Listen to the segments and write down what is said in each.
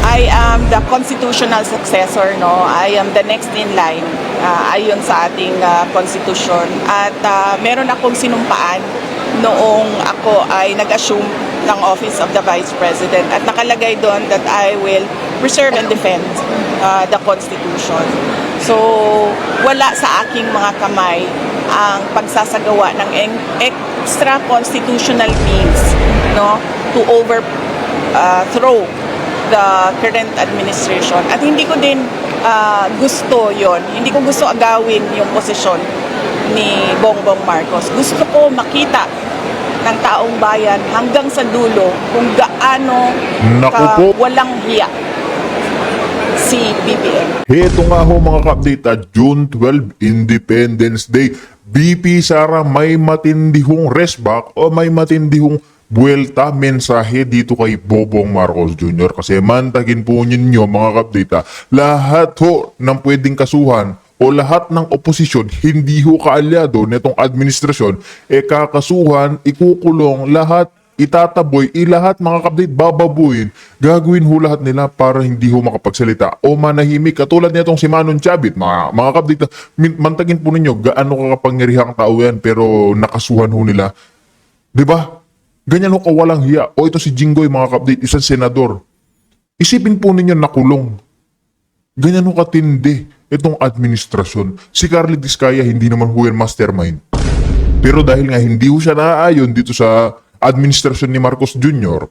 I am the constitutional successor, no? I am the next in line ayon sa ating constitution. At meron akong sinumpaan noong ako ay nag-assume ng Office of the Vice President. At nakalagay doon that I will preserve and defend the Constitution. So, wala sa aking mga kamay ang pagsasagawa ng extra constitutional means, no, to overthrow the current administration. At hindi ko din gusto yon. Hindi ko gusto agawin yung posisyon ni Bongbong Marcos. Gusto ko makita ng taong bayan hanggang sa dulo kung gaano walang hiya si BBM. Heto nga ho mga ka-update at June 12, Independence Day. BP Sara may matindihong resback o may matindihong buwelta mensahe dito kay Bongbong Marcos Jr. Kasi mantagin po ninyo mga ka-update lahat ho ng pwedeng kasuhan o lahat ng oposisyon hindi ho kaalyado nitong administrasyon kakasuhan, ikukulong, lahat itataboy, lahat mga kapatid bababuin, gagawin ho lahat nila para hindi ho makapagsalita o manahimik katulad nitong si Manon Chavit mga kapatid. Mantagin po ninyo gaano kakapangyarihang tao yan pero nakasuhan ho nila, di ba? Ganyan ho kawalang hiya. O ito si Jinggoy mga kapatid, isang senador, isipin po ninyo nakulong. Ganyan ho katindi itong administrasyon. Si Carly Diskaya hindi naman ho yan mastermind, pero dahil nga hindi ho siya naaayon dito sa administrasyon ni Marcos Jr.,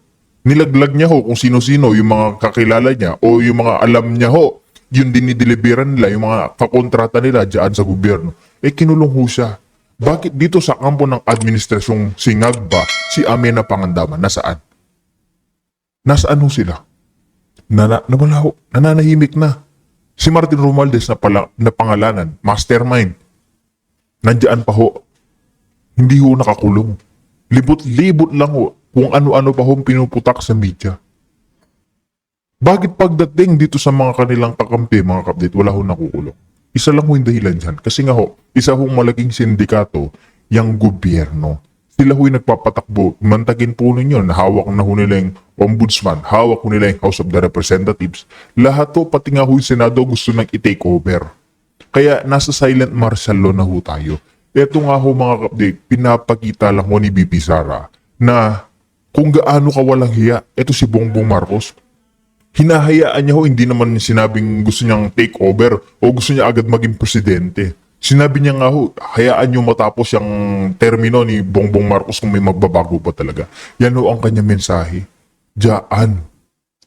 nilaglag niya ho kung sino-sino yung mga kakilala niya o yung mga alam niya ho, yun din nideliveran nila, yung mga kakontrata nila dyan sa gobyerno. Kinulong ho siya. Bakit dito sa kampo ng administrasyong Singagba, si Amena Pangandaman, nasaan? Nasaan ho sila? Nawala ho, nananahimik na. Si Martin Romualdez na pangalanan, mastermind, nandiyan pa ho. Hindi ho nakakulong. Libot-libot lang ho kung ano-ano pa hong pinuputak sa media. Bakit pagdating dito sa mga kanilang kakampi, mga kapatid, wala ho nakukulong? Isa lang ho yung dahilan dyan. Kasi nga ho, isa hong malaking sindikato, yung gobyerno. Sila ho yung nagpapatakbo. Mantagin po ninyo na hawak na ho nila yung ombudsman, hawak ho nila yung House of the Representatives. Lahat ho, pati nga ho yung Senado gusto nang i-take over. Kaya nasa silent martial law na ho tayo. Ito nga ho mga kapatid, pinapakita lang ho ni BP Sara na kung gaano kawalang hiya, ito si Bongbong Marcos. Hinahayaan niya ho, hindi naman sinabing gusto niyang take over o gusto niya agad maging presidente. Sinabi niya nga ho, hayaan niyo matapos yung termino ni Bongbong Marcos kung may magbabago pa talaga. Yan ho ang kanya mensahe. Diyan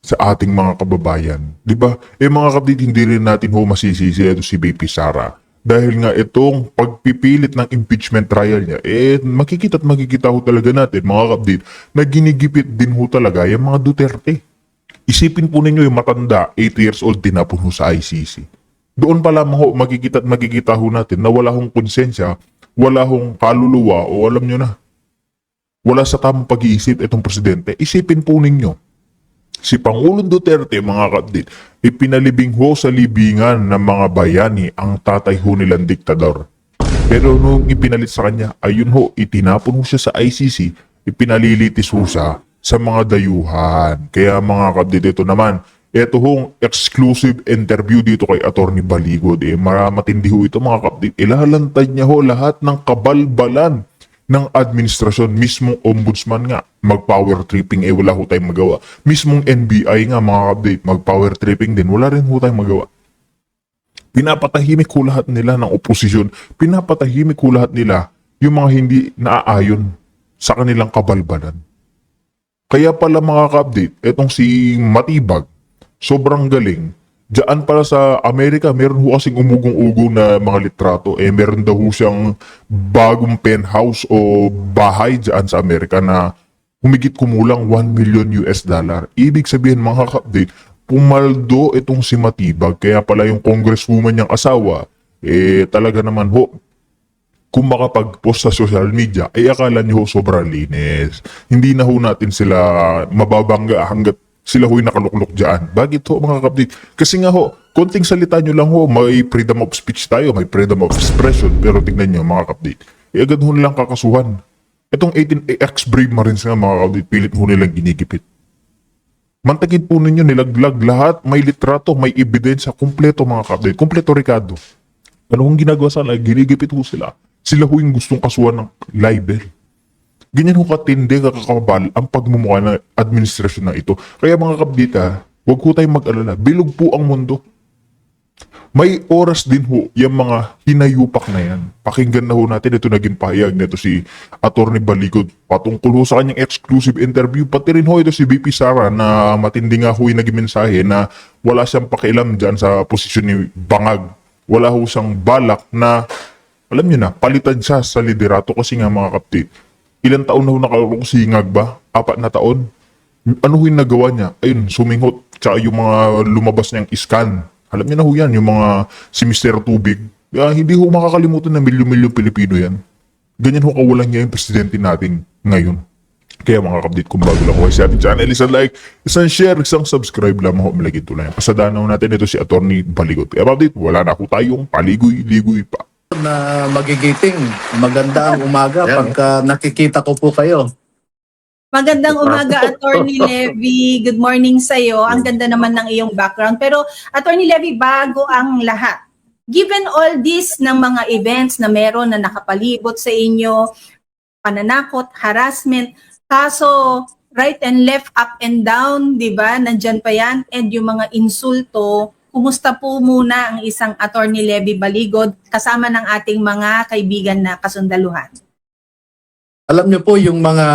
sa ating mga kababayan. Diba? Mga kapatid, hindi rin natin ho masisisi ito si BP Sara. Dahil nga itong pagpipilit ng impeachment trial niya, makikita ho talaga natin, mga kapatid, na ginigipit din ho talaga yung mga Duterte. Isipin po ninyo yung matanda, 8 years old, tinapon ho sa ICC. Doon pa lamang ho, makikita ho natin na wala hong konsensya, wala hong kaluluwa, o alam nyo na, wala sa tamang pag-iisip itong presidente. Isipin po ninyo, si Pangulong Duterte, mga kapatid, ipinalibing ho sa libingan ng mga bayani ang tatay ho nilang diktador. Pero nung ipinalit sa kanya, ayun ho, itinapon ho siya sa ICC, ipinalilitis ho siya sa mga dayuhan. Kaya mga kapatid, ito naman, ito hong exclusive interview dito kay Atty. Baligod. Matindi ho ito mga kapatid. Ilalantad niya ho lahat ng kabalbalan ng administrasyon, mismong ombudsman nga, mag-power tripping, wala ho tayong magawa. Mismong NBI nga, mga update, mag-power tripping din, wala rin ho tayong magawa. Pinapatahimik ho lahat nila ng oposisyon, pinapatahimik ho lahat nila yung mga hindi naaayon sa kanilang kabalbalan. Kaya pala mga ka-update, etong si Matibag, sobrang galing. Diyan pala sa Amerika, meron ho kasing umugong-ugong na mga litrato. Meron daw ho siyang bagong penthouse o bahay diyan sa Amerika na humigit kumulang 1 million US dollar. Ibig sabihin mga ka-update, pumaldo itong si Matibag. Kaya pala yung congresswoman niyang asawa, talaga naman ho, kung makapag-post sa social media, akala niyo ho sobrang linis. Hindi na ho natin sila mababangga hanggat sila ho'y nakaluklok dyan. Bakit ho mga kapatid? Kasi nga ho, konting salita nyo lang ho, may freedom of speech tayo, may freedom of expression. Pero tignan nyo mga kapatid, agad ho nilang kakasuhan. Itong 18 ex-Brave Marines nga mga kapatid, pilit ho nilang ginigipit. Mantagin po ninyo, nilaglag lahat, may litrato, may ebidensya, kumpleto mga ka-update, kumpleto Ricardo. Ano kung ginagawa sa live, ginigipit ho sila. Sila ho yung gustong kasuhan ng libel. Ganyan ho katindi, kakakabal ang pagmumukha ng administrasyon na ito. Kaya mga kabdita, huwag ho tayong mag-alala. Bilog po ang mundo. May oras din ho yung mga hinayupak na yan. Pakinggan na ho natin, ito naging pahayag nito si Atty. Baligod patungkol ho sa kanyang exclusive interview. Pati rin ho ito si VP Sara na matindi nga ho yung naging mensahe na wala siyang pakialam dyan sa posisyon ni Bangag. Wala ho siyang balak na, alam niyo na, palitan siya sa liderato kasi nga mga kapatid. Ilang taon na ho nakalaro si Ngag ba? 4 na taon? Ano ho yung nagawa niya? Ayun, suminghot. Tsaka yung mga lumabas niyang scan. Alam niyo na ho yan, yung mga si Mr. Tubig. Hindi ho makakalimutan na milyon-milyon Pilipino yan. Ganyan ho kawalan niya yung presidente natin ngayon. Kaya mga kapatid, kung bago lang ko sa ating channel, isang like, isang share, isang subscribe lamang ho, malagit tulad. Pasadanaw natin ito si Atty. Baligot. Kaya kapatid, wala na ho tayong paligoy-ligoy pa. Na magigiting. Maganda ang umaga pagka nakikita ko po kayo. Magandang umaga, Attorney Levy. Good morning sa iyo. Ang ganda naman ng iyong background. Pero Attorney Levy, bago ang lahat, given all this ng mga events na meron na nakapalibot sa inyo, pananakot, harassment, kaso right and left, up and down, di ba? Nandyan pa yan. And yung mga insulto, kumusta po muna ang isang Attorney Levy Baligod kasama ng ating mga kaibigan na kasundaluhan? Alam niyo po yung mga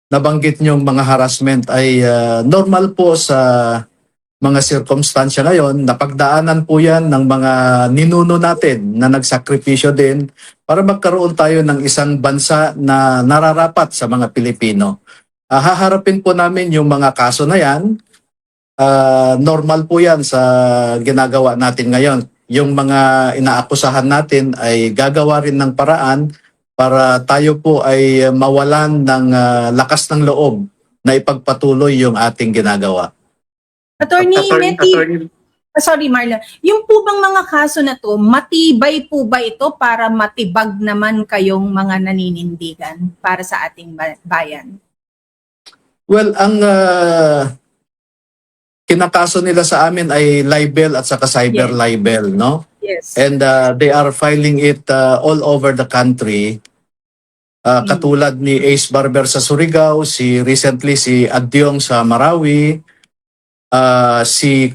nabanggit niyong mga harassment ay normal po sa mga sirkumstansya ngayon. Napagdaanan po yan ng mga ninuno natin na nagsakripisyo din para magkaroon tayo ng isang bansa na nararapat sa mga Pilipino. Haharapin po namin yung mga kaso na yan. Normal po yan sa ginagawa natin ngayon. Yung mga inaakusahan natin ay gagawa rin ng paraan para tayo po ay mawalan ng lakas ng loob na ipagpatuloy yung ating ginagawa. Attorney, sorry Marlon, yung po bang mga kaso na to, matibay po ba ito para matibag naman kayong mga naninindigan para sa ating bayan? Well, ang kinakaso nila sa amin ay libel at saka cyber libel, no? Yes. And they are filing it all over the country. Katulad ni Ace Barber sa Surigao, recently si Adyong sa Marawi, si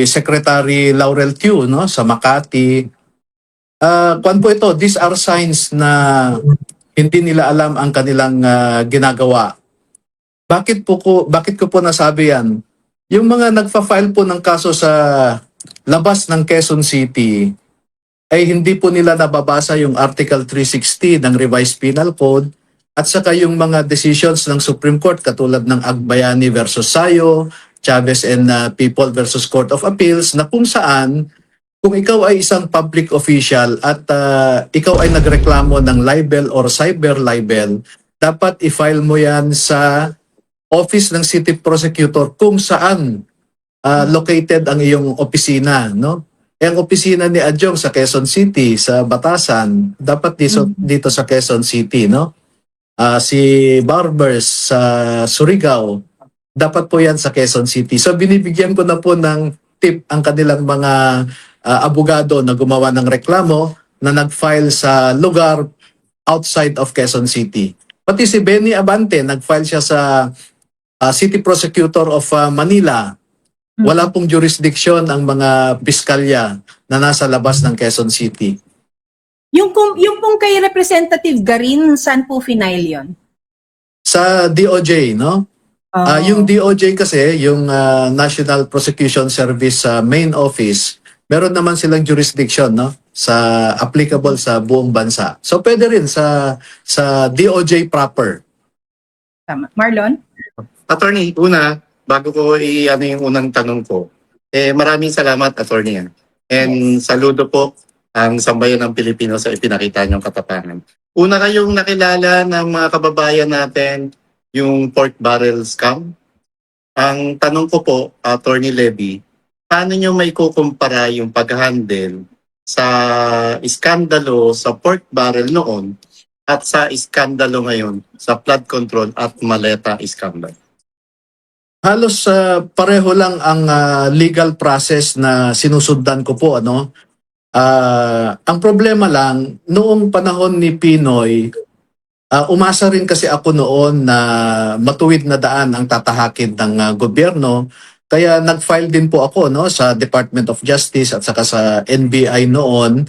Secretary Laurel Tiu, no, sa Makati. Kwan po ito, these are signs na hindi nila alam ang kanilang ginagawa. Bakit ko po nasabi yan? Yung mga nagfa-file po ng kaso sa labas ng Quezon City ay hindi po nila nababasa yung Article 360 ng Revised Penal Code at saka yung mga decisions ng Supreme Court katulad ng Agbayani versus Sayo, Chavez and People versus Court of Appeals na kung saan kung ikaw ay isang public official at ikaw ay nagreklamo ng libel or cyber libel, dapat i-file mo yan sa office ng city prosecutor kung saan located ang iyong opisina, no? Ang opisina ni Adjong sa Quezon City, sa Batasan, dapat dito sa Quezon City, no? Si Barbers sa Surigao, dapat po yan sa Quezon City. So binibigyan ko na po ng tip ang kanilang mga abogado na gumawa ng reklamo na nag-file sa lugar outside of Quezon City. Pati si Benny Abante, nag-file siya sa City Prosecutor of Manila. Wala pong jurisdiction ang mga piskalya na nasa labas ng Quezon City. Yung pong kay Representative Garin, saan po final yun? Sa DOJ, no? Yung DOJ kasi, yung National Prosecution Service main office, meron naman silang jurisdiction, no? Sa applicable sa buong bansa. So pwede rin sa DOJ proper. Tama. Marlon? Attorney, bago ko i-ano yung unang tanong ko, maraming salamat, Attorney. And saludo po ang sambayan ng Pilipino sa ipinakita niyong katapangan. Una kayong nakilala ng mga kababayan natin, yung pork barrel scam. Ang tanong ko po, Attorney Levy, paano niyo may kukumpara yung pag-handle sa iskandalo sa pork barrel noon at sa iskandalo ngayon sa flood control at maleta scandal? Halos pareho lang ang legal process na sinusundan ko po, ano. Ang problema lang noong panahon ni Pinoy, umasa rin kasi ako noon na matuwid na daan ang tatahakin ng gobyerno. Kaya nag-file din po ako, no, sa Department of Justice at saka sa NBI noon.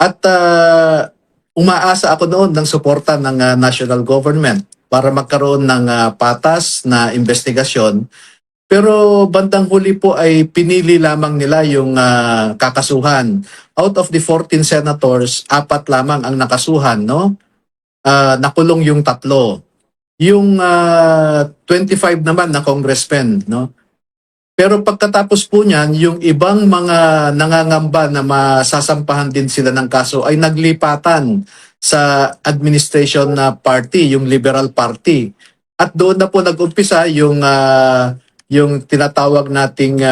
At umaasa ako noon ng suporta ng national government para magkaroon ng patas na investigasyon. Pero bandang huli po ay pinili lamang nila yung kakasuhan. Out of the 14 senators, 4 lamang ang nakasuhan, no? Nakulong yung 3. Yung 25 naman na congressmen, no? Pero pagkatapos po niyan, yung ibang mga nangangamba na masasampahan din sila ng kaso ay naglipatan sa administration na party, yung Liberal Party. At doon na po nag-umpisa yung tinatawag nating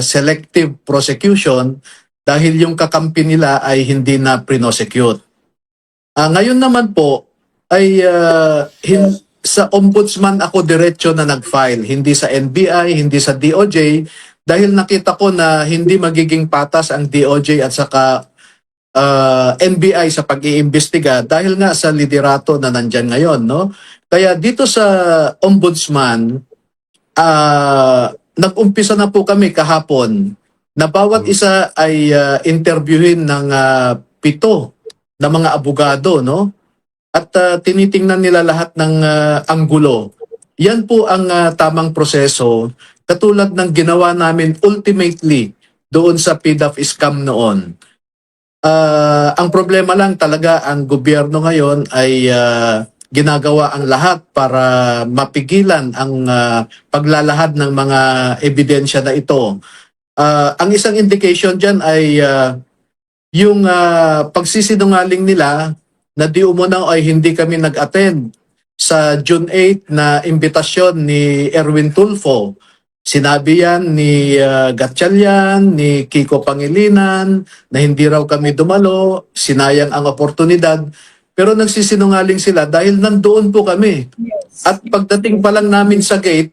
selective prosecution dahil yung kakampi nila ay hindi na prinosecute. Ngayon naman po ay sa ombudsman ako diretso na nag-file, hindi sa NBI, hindi sa DOJ, dahil nakita ko na hindi magiging patas ang DOJ at saka NBI sa pag-iimbestiga dahil nga sa liderato na nandyan ngayon, no? Kaya dito sa ombudsman, nag-umpisa na po kami kahapon na bawat isa ay interviewin ng 7 na mga abogado, no? At tinitingnan nila lahat ng anggulo. Yan po ang tamang proseso, katulad ng ginawa namin ultimately doon sa PDAF scam noon. Ang problema lang talaga, ang gobyerno ngayon ay ginagawa ang lahat para mapigilan ang paglalahad ng mga ebidensya na ito. Ang isang indication dyan ay yung pagsisinungaling nila na di umano ay hindi kami nag-attend sa June 8 na imbitasyon ni Erwin Tulfo. Sinabi yan ni Gatchalian, ni Kiko Pangilinan, na hindi raw kami dumalo, sinayang ang oportunidad. Pero nagsisinungaling sila dahil nandoon po kami. At pagdating pa lang namin sa gate,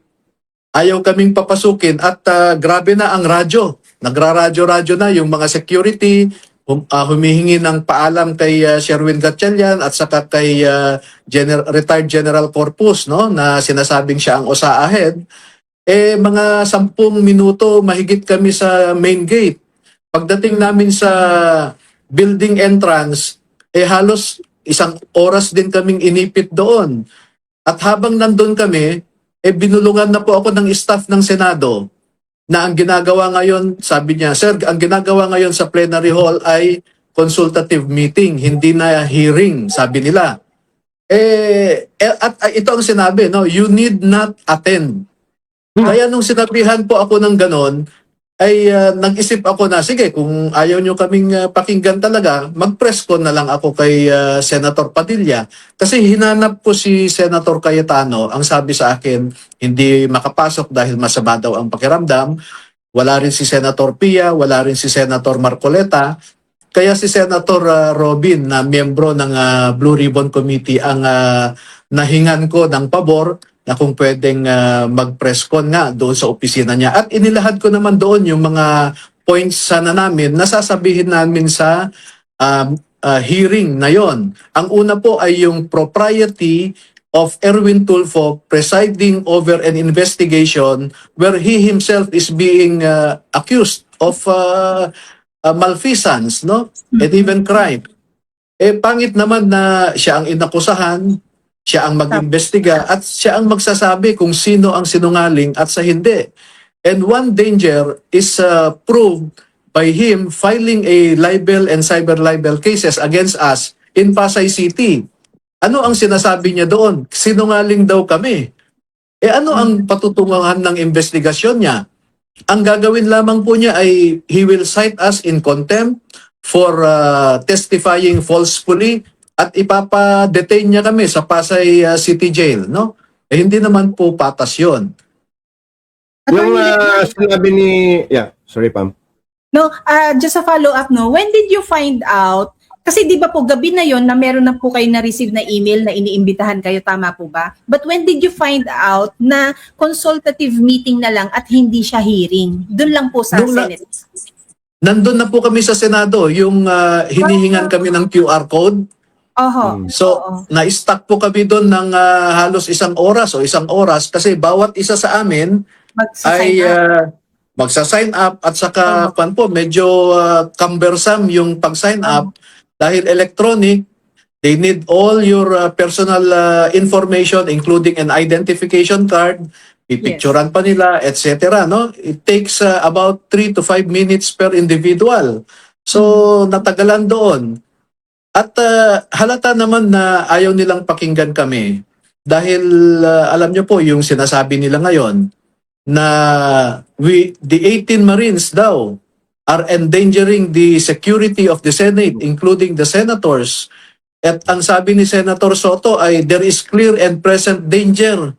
ayaw kaming papasukin at grabe na ang radyo. Nagraradyo-radyo na yung mga security, humihingi ng paalam kay Sherwin Gatchalian at saka kay retired General Corpus, no, na sinasabing siya ang OSA ahead. Mga 10 minuto mahigit kami sa main gate. Pagdating namin sa building entrance, halos 1 oras din kaming inipit doon. At habang nandun kami, binulungan na po ako ng staff ng Senado na ang ginagawa ngayon, sabi niya, "Sir, ang ginagawa ngayon sa plenary hall ay consultative meeting, hindi na hearing," sabi nila. At ito ang sinabi, no, "You need not attend." Kaya nung sinabihan po ako ng ganon, ay nag-isip ako na, sige, kung ayaw nyo kaming pakinggan talaga, mag-press con na lang ako kay Senator Padilla. Kasi hinanap ko si Senator Cayetano, ang sabi sa akin, hindi makapasok dahil masama daw ang pakiramdam. Wala rin si Senator Pia, wala rin si Senator Marcoleta. Kaya si Senator Robin, na miyembro ng Blue Ribbon Committee, ang nahingan ko ng pabor na kung pwedeng mag-press con nga doon sa opisina niya. At inilahad ko naman doon yung mga points sana namin na sasabihin namin sa hearing na yon. Ang una po ay yung propriety of Erwin Tulfo presiding over an investigation where he himself is being accused of malfeasance, no? And even crime. Pangit naman na siya ang inakusahan, siya ang mag-imbestiga at siya ang magsasabi kung sino ang sinungaling at sa hindi. And one danger is proved by him filing a libel and cyber libel cases against us in Pasay City. Ano ang sinasabi niya doon? Sinungaling daw kami. Ano ang patutunguhan ng investigasyon niya? Ang gagawin lamang po niya ay he will cite us in contempt for testifying falsely at ipapa-detain niya kami sa Pasay City Jail, no? Hindi naman po patas yun. Yung sinabi ni... Yeah, sorry, Pam. No, just a follow-up, no? When did you find out Kasi di ba po gabi na yon na meron na po kayo na-receive na email na iniimbitahan kayo, tama po ba? But when did you find out na consultative meeting na lang at hindi siya hearing? Doon lang po sa Doon na- Senate. Nandun na po kami sa Senado, yung hinihingan kami ng QR code. Oho. So, Oo. na-stuck po kami doon ng halos isang oras kasi bawat isa sa amin Magsasign ay up. magsa-sign up at saka pan po medyo cumbersome yung pag-sign up dahil electronic. They need all your personal information including an identification card, pipicturan pa nila, etc. No? It takes about 3 to 5 minutes per individual. So natagalan doon. At halata naman na ayaw nilang pakinggan kami dahil alam niyo po yung sinasabi nila ngayon na the 18 Marines daw are endangering the security of the Senate, including the senators. At ang sabi ni Senator Soto ay there is clear and present danger.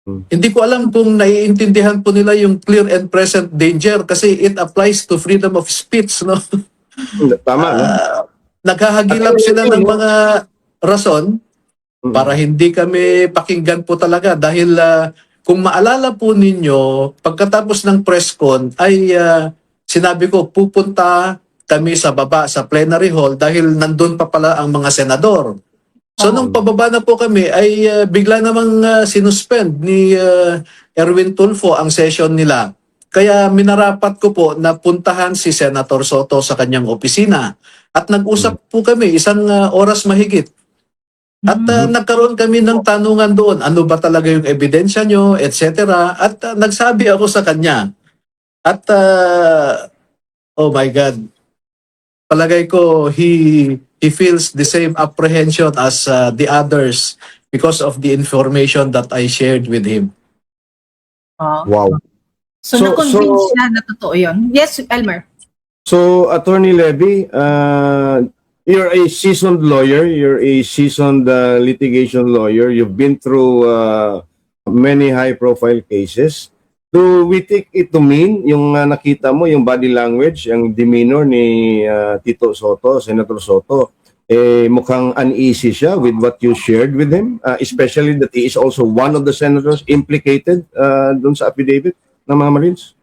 Hindi ko alam kung naiintindihan po nila yung clear and present danger kasi it applies to freedom of speech, no? Tama, no? Naghahagilap sila ng mga rason para hindi kami pakinggan po talaga dahil kung maalala po ninyo, pagkatapos ng press con ay sinabi ko pupunta kami sa baba sa plenary hall dahil nandun pa pala ang mga senador. So nung pababa na po kami ay bigla namang sinuspend ni Erwin Tulfo ang session nila. Kaya minarapat ko po na puntahan si Senator Soto sa kanyang opisina at nag-usap po kami isang oras mahigit. At nagkaroon kami ng tanungan doon, ano ba talaga yung ebidensya nyo, etc. At nagsabi ako sa kanya. At oh my God, palagay ko he feels the same apprehension as the others because of the information that I shared with him. Wow. So, So- na-convince so- siya na totoo yun. Yes, Elmer. So, Attorney Levy, you're a seasoned lawyer. You're a seasoned litigation lawyer. You've been through many high-profile cases. Do we take it to mean yung nakita mo, yung body language, yung demeanor ni Tito Soto, Senator Soto, mukhang uneasy siya with what you shared with him, especially that he is also one of the senators implicated dun sa affidavit ng mga Marines?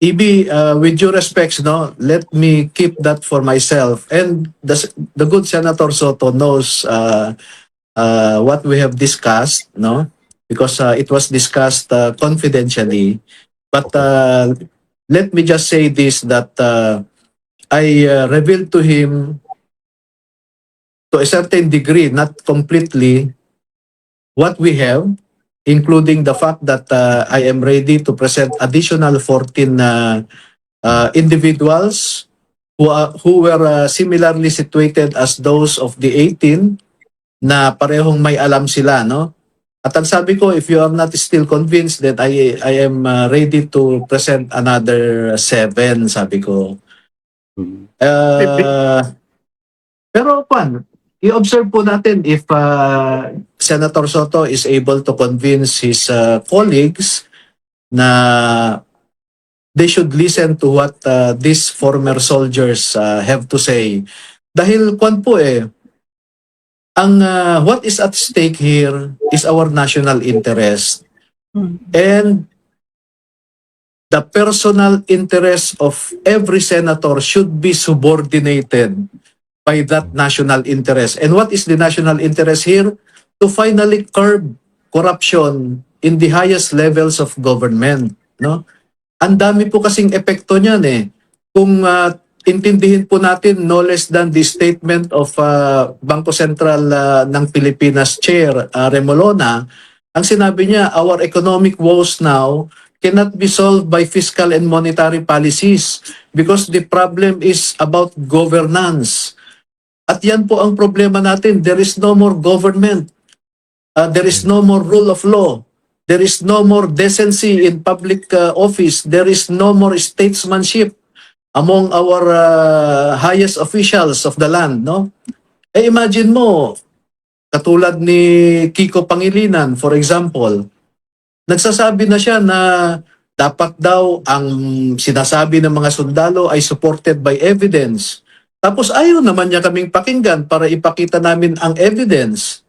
Ibi, with due respects, no, let me keep that for myself. And the good Senator Soto knows what we have discussed, no, because it was discussed confidentially. But let me just say this, that I revealed to him to a certain degree, not completely, what we have, including the fact that I am ready to present additional 14 individuals who were similarly situated as those of the 18 na parehong may alam sila, no? At ang sabi ko, if you are not still convinced, that I am ready to present another 7, sabi ko. Pero pan, i-observe po natin if Senator Soto is able to convince his colleagues na they should listen to what these former soldiers have to say. Dahil kwan po ang what is at stake here is our national interest. And the personal interest of every senator should be subordinated by that national interest. And what is the national interest here? To finally curb corruption in the highest levels of government, no? Ang dami po kasing epekto niyan Kung intindihin po natin no less than the statement of Bangko Sentral ng Pilipinas Chair Remolona, ang sinabi niya, our economic woes now cannot be solved by fiscal and monetary policies because the problem is about governance. At yan po ang problema natin. There is no more government. There is no more rule of law. There is no more decency in public office. There is no more statesmanship among our highest officials of the land, no? Imagine mo, katulad ni Kiko Pangilinan, for example, nagsasabi na siya na dapat daw ang sinasabi ng mga sundalo ay supported by evidence. Tapos ayaw naman niya kaming pakinggan para ipakita namin ang evidence.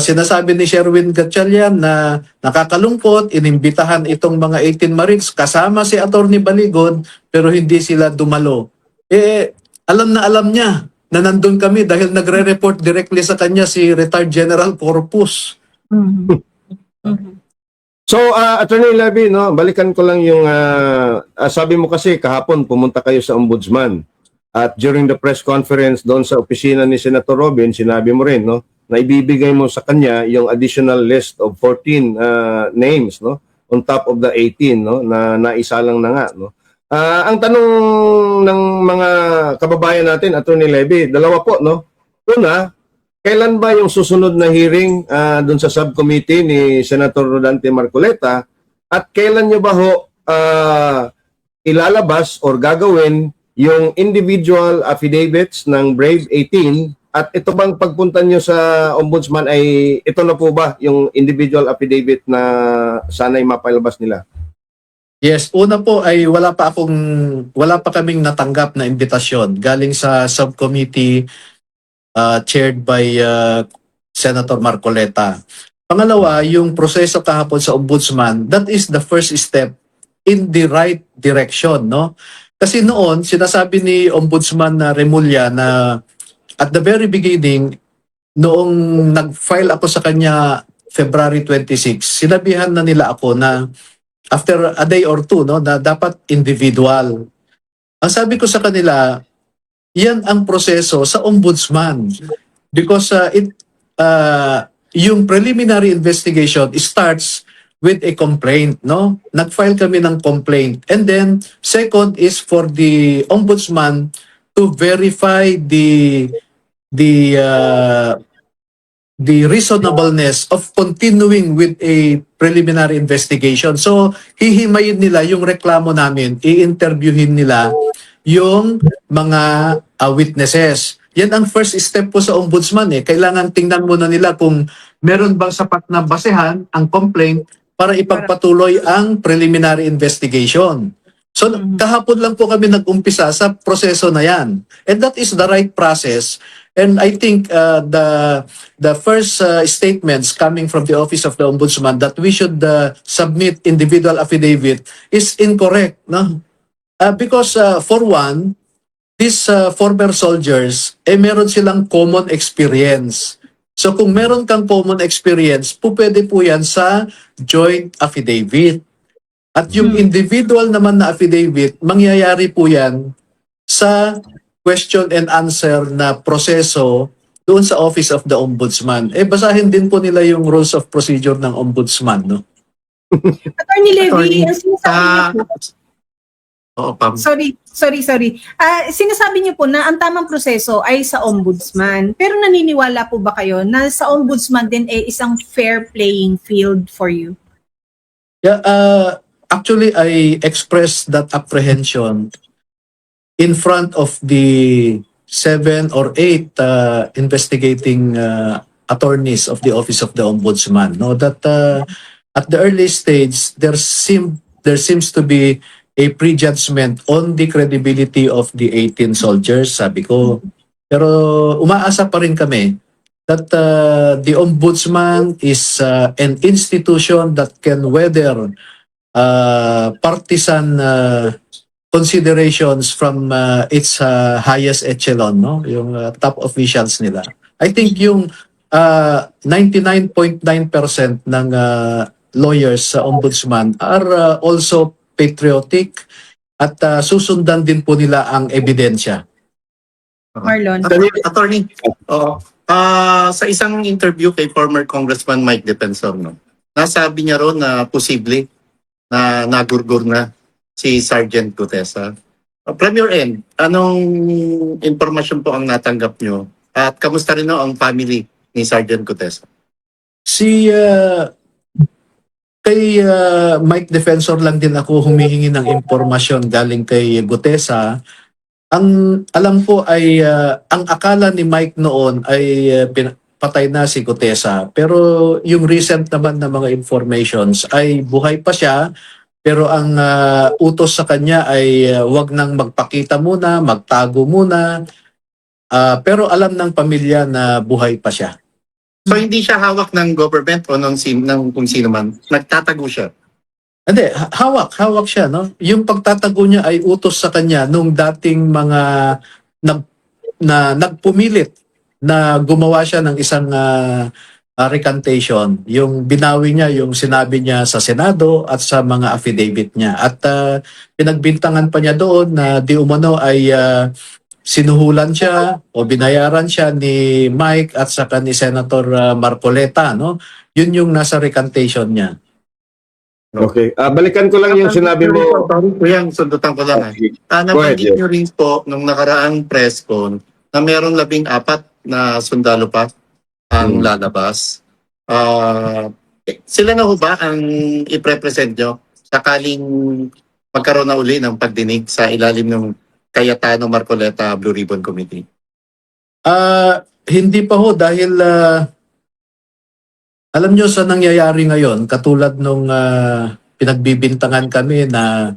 Sinasabi ni Sherwin Gatchalian na nakakalungkot, inimbitahan itong mga 18 Marines kasama si Attorney Baligod pero hindi sila dumalo. Alam na alam niya na nandun kami dahil nagre-report directly sa kanya si retired General Corpus. Mhm. Mhm. So, Attorney Levy, no, balikan ko lang yung sabi mo kasi kahapon pumunta kayo sa Ombudsman at during the press conference doon sa opisina ni Senator Robin, sinabi mo rin, no, na ibibigay mo sa kanya yung additional list of 14 names, no, on top of the 18, no, na naisalang na nga, no. Ang tanong ng mga kababayan natin, Attorney Levy, dalawa po, no. Una, kailan ba yung susunod na hearing doon sa subcommittee ni Senator Rodante Marcoleta at kailan nyo ba ho ilalabas or gagawin yung individual affidavits ng Brave 18 at ito bang pagpunta nyo sa Ombudsman ay ito na po ba yung individual affidavit na sana'y mapalabas nila? Yes, una po ay wala pa kaming natanggap na imbitasyon galing sa subcommittee chaired by Senator Marcoleta. Pangalawa, yung proseso kahapon sa Ombudsman, that is the first step in the right direction, no? Kasi noon, sinasabi ni Ombudsman na Remulla na at the very beginning, noong nag-file ako sa kanya February 26, sinabihan na nila ako na after a day or two, no, na dapat individual. Ang sabi ko sa kanila, yan ang proseso sa Ombudsman because yung preliminary investigation starts with a complaint, no? Nag-file kami ng complaint. And then second is for the Ombudsman to verify the reasonableness of continuing with a preliminary investigation. So, hihimayin nila yung reklamo namin, i-interviewin nila yung mga witnesses. Yan ang first step po sa Ombudsman. Kailangan tingnan muna nila kung meron bang sapat na basehan ang complaint para ipagpatuloy ang preliminary investigation. So, kahapon lang po kami nag-umpisa sa proseso na yan. And that is the right process. And I think the first statements coming from the Office of the Ombudsman that we should submit individual affidavit is incorrect, no? Because for one, these former soldiers, meron silang common experience. So kung meron kang common experience, pwede po yan sa joint affidavit. At yung individual naman na affidavit, mangyayari po yan sa question and answer na proseso doon sa Office of the Ombudsman. Basahin din po nila yung rules of procedure ng Ombudsman, no? Attorney Levy, Attorney, ang sinasabi niyo po, Oo, Pam. sorry. Sinasabi niyo po na ang tamang proseso ay sa Ombudsman. Pero naniniwala po ba kayo na sa Ombudsman din isang fair playing field for you? Yeah, actually, I expressed that apprehension in front of the 7 or 8 investigating attorneys of the Office of the Ombudsman. No, that at the early stage there seems to be a prejudgment on the credibility of the 18 soldiers, sabi ko. Pero umaasa pa rin kami that the Ombudsman is an institution that can weather partisan considerations from its highest echelon, no? Yung top officials nila. I think yung 99.9% ng lawyers sa Ombudsman are also patriotic at susundan din po nila ang ebidensya. Marlon? Attorney, sa isang interview kay former Congressman Mike Defensor, no, nasabi niya ron na posible na nagurgur na si Sergeant Gutesa. From your end, anong informasyon po ang natanggap nyo? At kamusta rin ang family ni Sergeant Gutesa? Kay Mike Defensor lang din ako humihingi ng impormasyon galing kay Gutesa. Ang alam ko ay ang akala ni Mike noon ay patay na si Gutesa. Pero yung recent naman na mga informations ay buhay pa siya Pero ang utos sa kanya ay wag nang magpakita muna, magtago muna. Pero alam ng pamilya na buhay pa siya. So hindi siya hawak ng government o ng kung sino man. Nagtatago siya. Hindi, hawak siya, no? Yung pagtatago niya ay utos sa kanya nung dating mga nagpumilit na gumawa siya ng isang recantation. Yung binawi niya, yung sinabi niya sa Senado at sa mga affidavit niya. At pinagbintangan pa niya doon na di umano ay sinuhulan siya o binayaran siya ni Mike at saka ni Senator Marcoleta, no? Yun yung nasa recantation niya. Okay. Balikan ko lang yung sinabi mo. Kuya, sundutan ko lang. Okay. Go ahead, Nabanggit yes. nyo rin po nung nakaraang press con na merong 14 na sundalo pa ang lalabas. Sila na ho ba ang i-represent nyo sakaling magkaroon na uli ng pagdinig sa ilalim ng Cayetano Marcoleta Blue Ribbon Committee? Hindi pa ho dahil alam nyo sa nangyayari ngayon, katulad nung pinagbibintangan kami na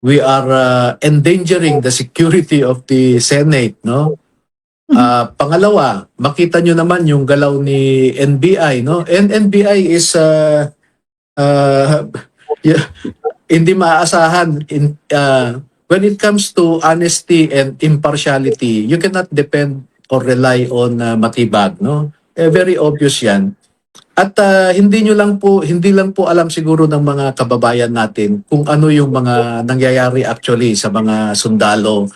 we are endangering the security of the Senate, no? Pangalawa, makita nyo naman yung galaw ni NBI, no? And NBI is hindi maaasahan when it comes to honesty and impartiality. You cannot depend or rely on Matibag, no? Very obvious 'yan. At hindi lang po alam siguro ng mga kababayan natin kung ano yung mga nangyayari actually sa mga sundalo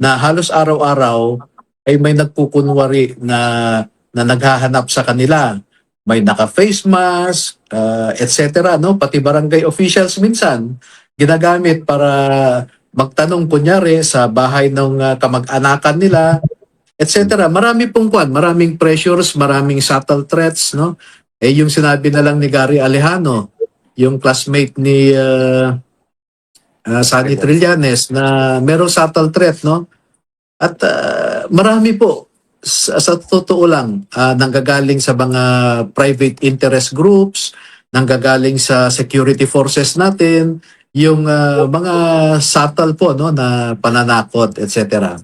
na halos araw-araw ay may nagpukunwari na naghahanap sa kanila. May naka-face mask, etc. No? Pati barangay officials minsan ginagamit para magtanong kunyari sa bahay ng kamag-anakan nila, etc. Maraming pressures, maraming subtle threats, no? Yung sinabi na lang ni Gary Alejano, yung classmate ni Sunny Trillanes na merong subtle threat, no? At marami po sa totoo lang nanggagaling sa mga private interest groups, nanggagaling sa security forces natin, yung mga subtle po, no, na pananakot, etc.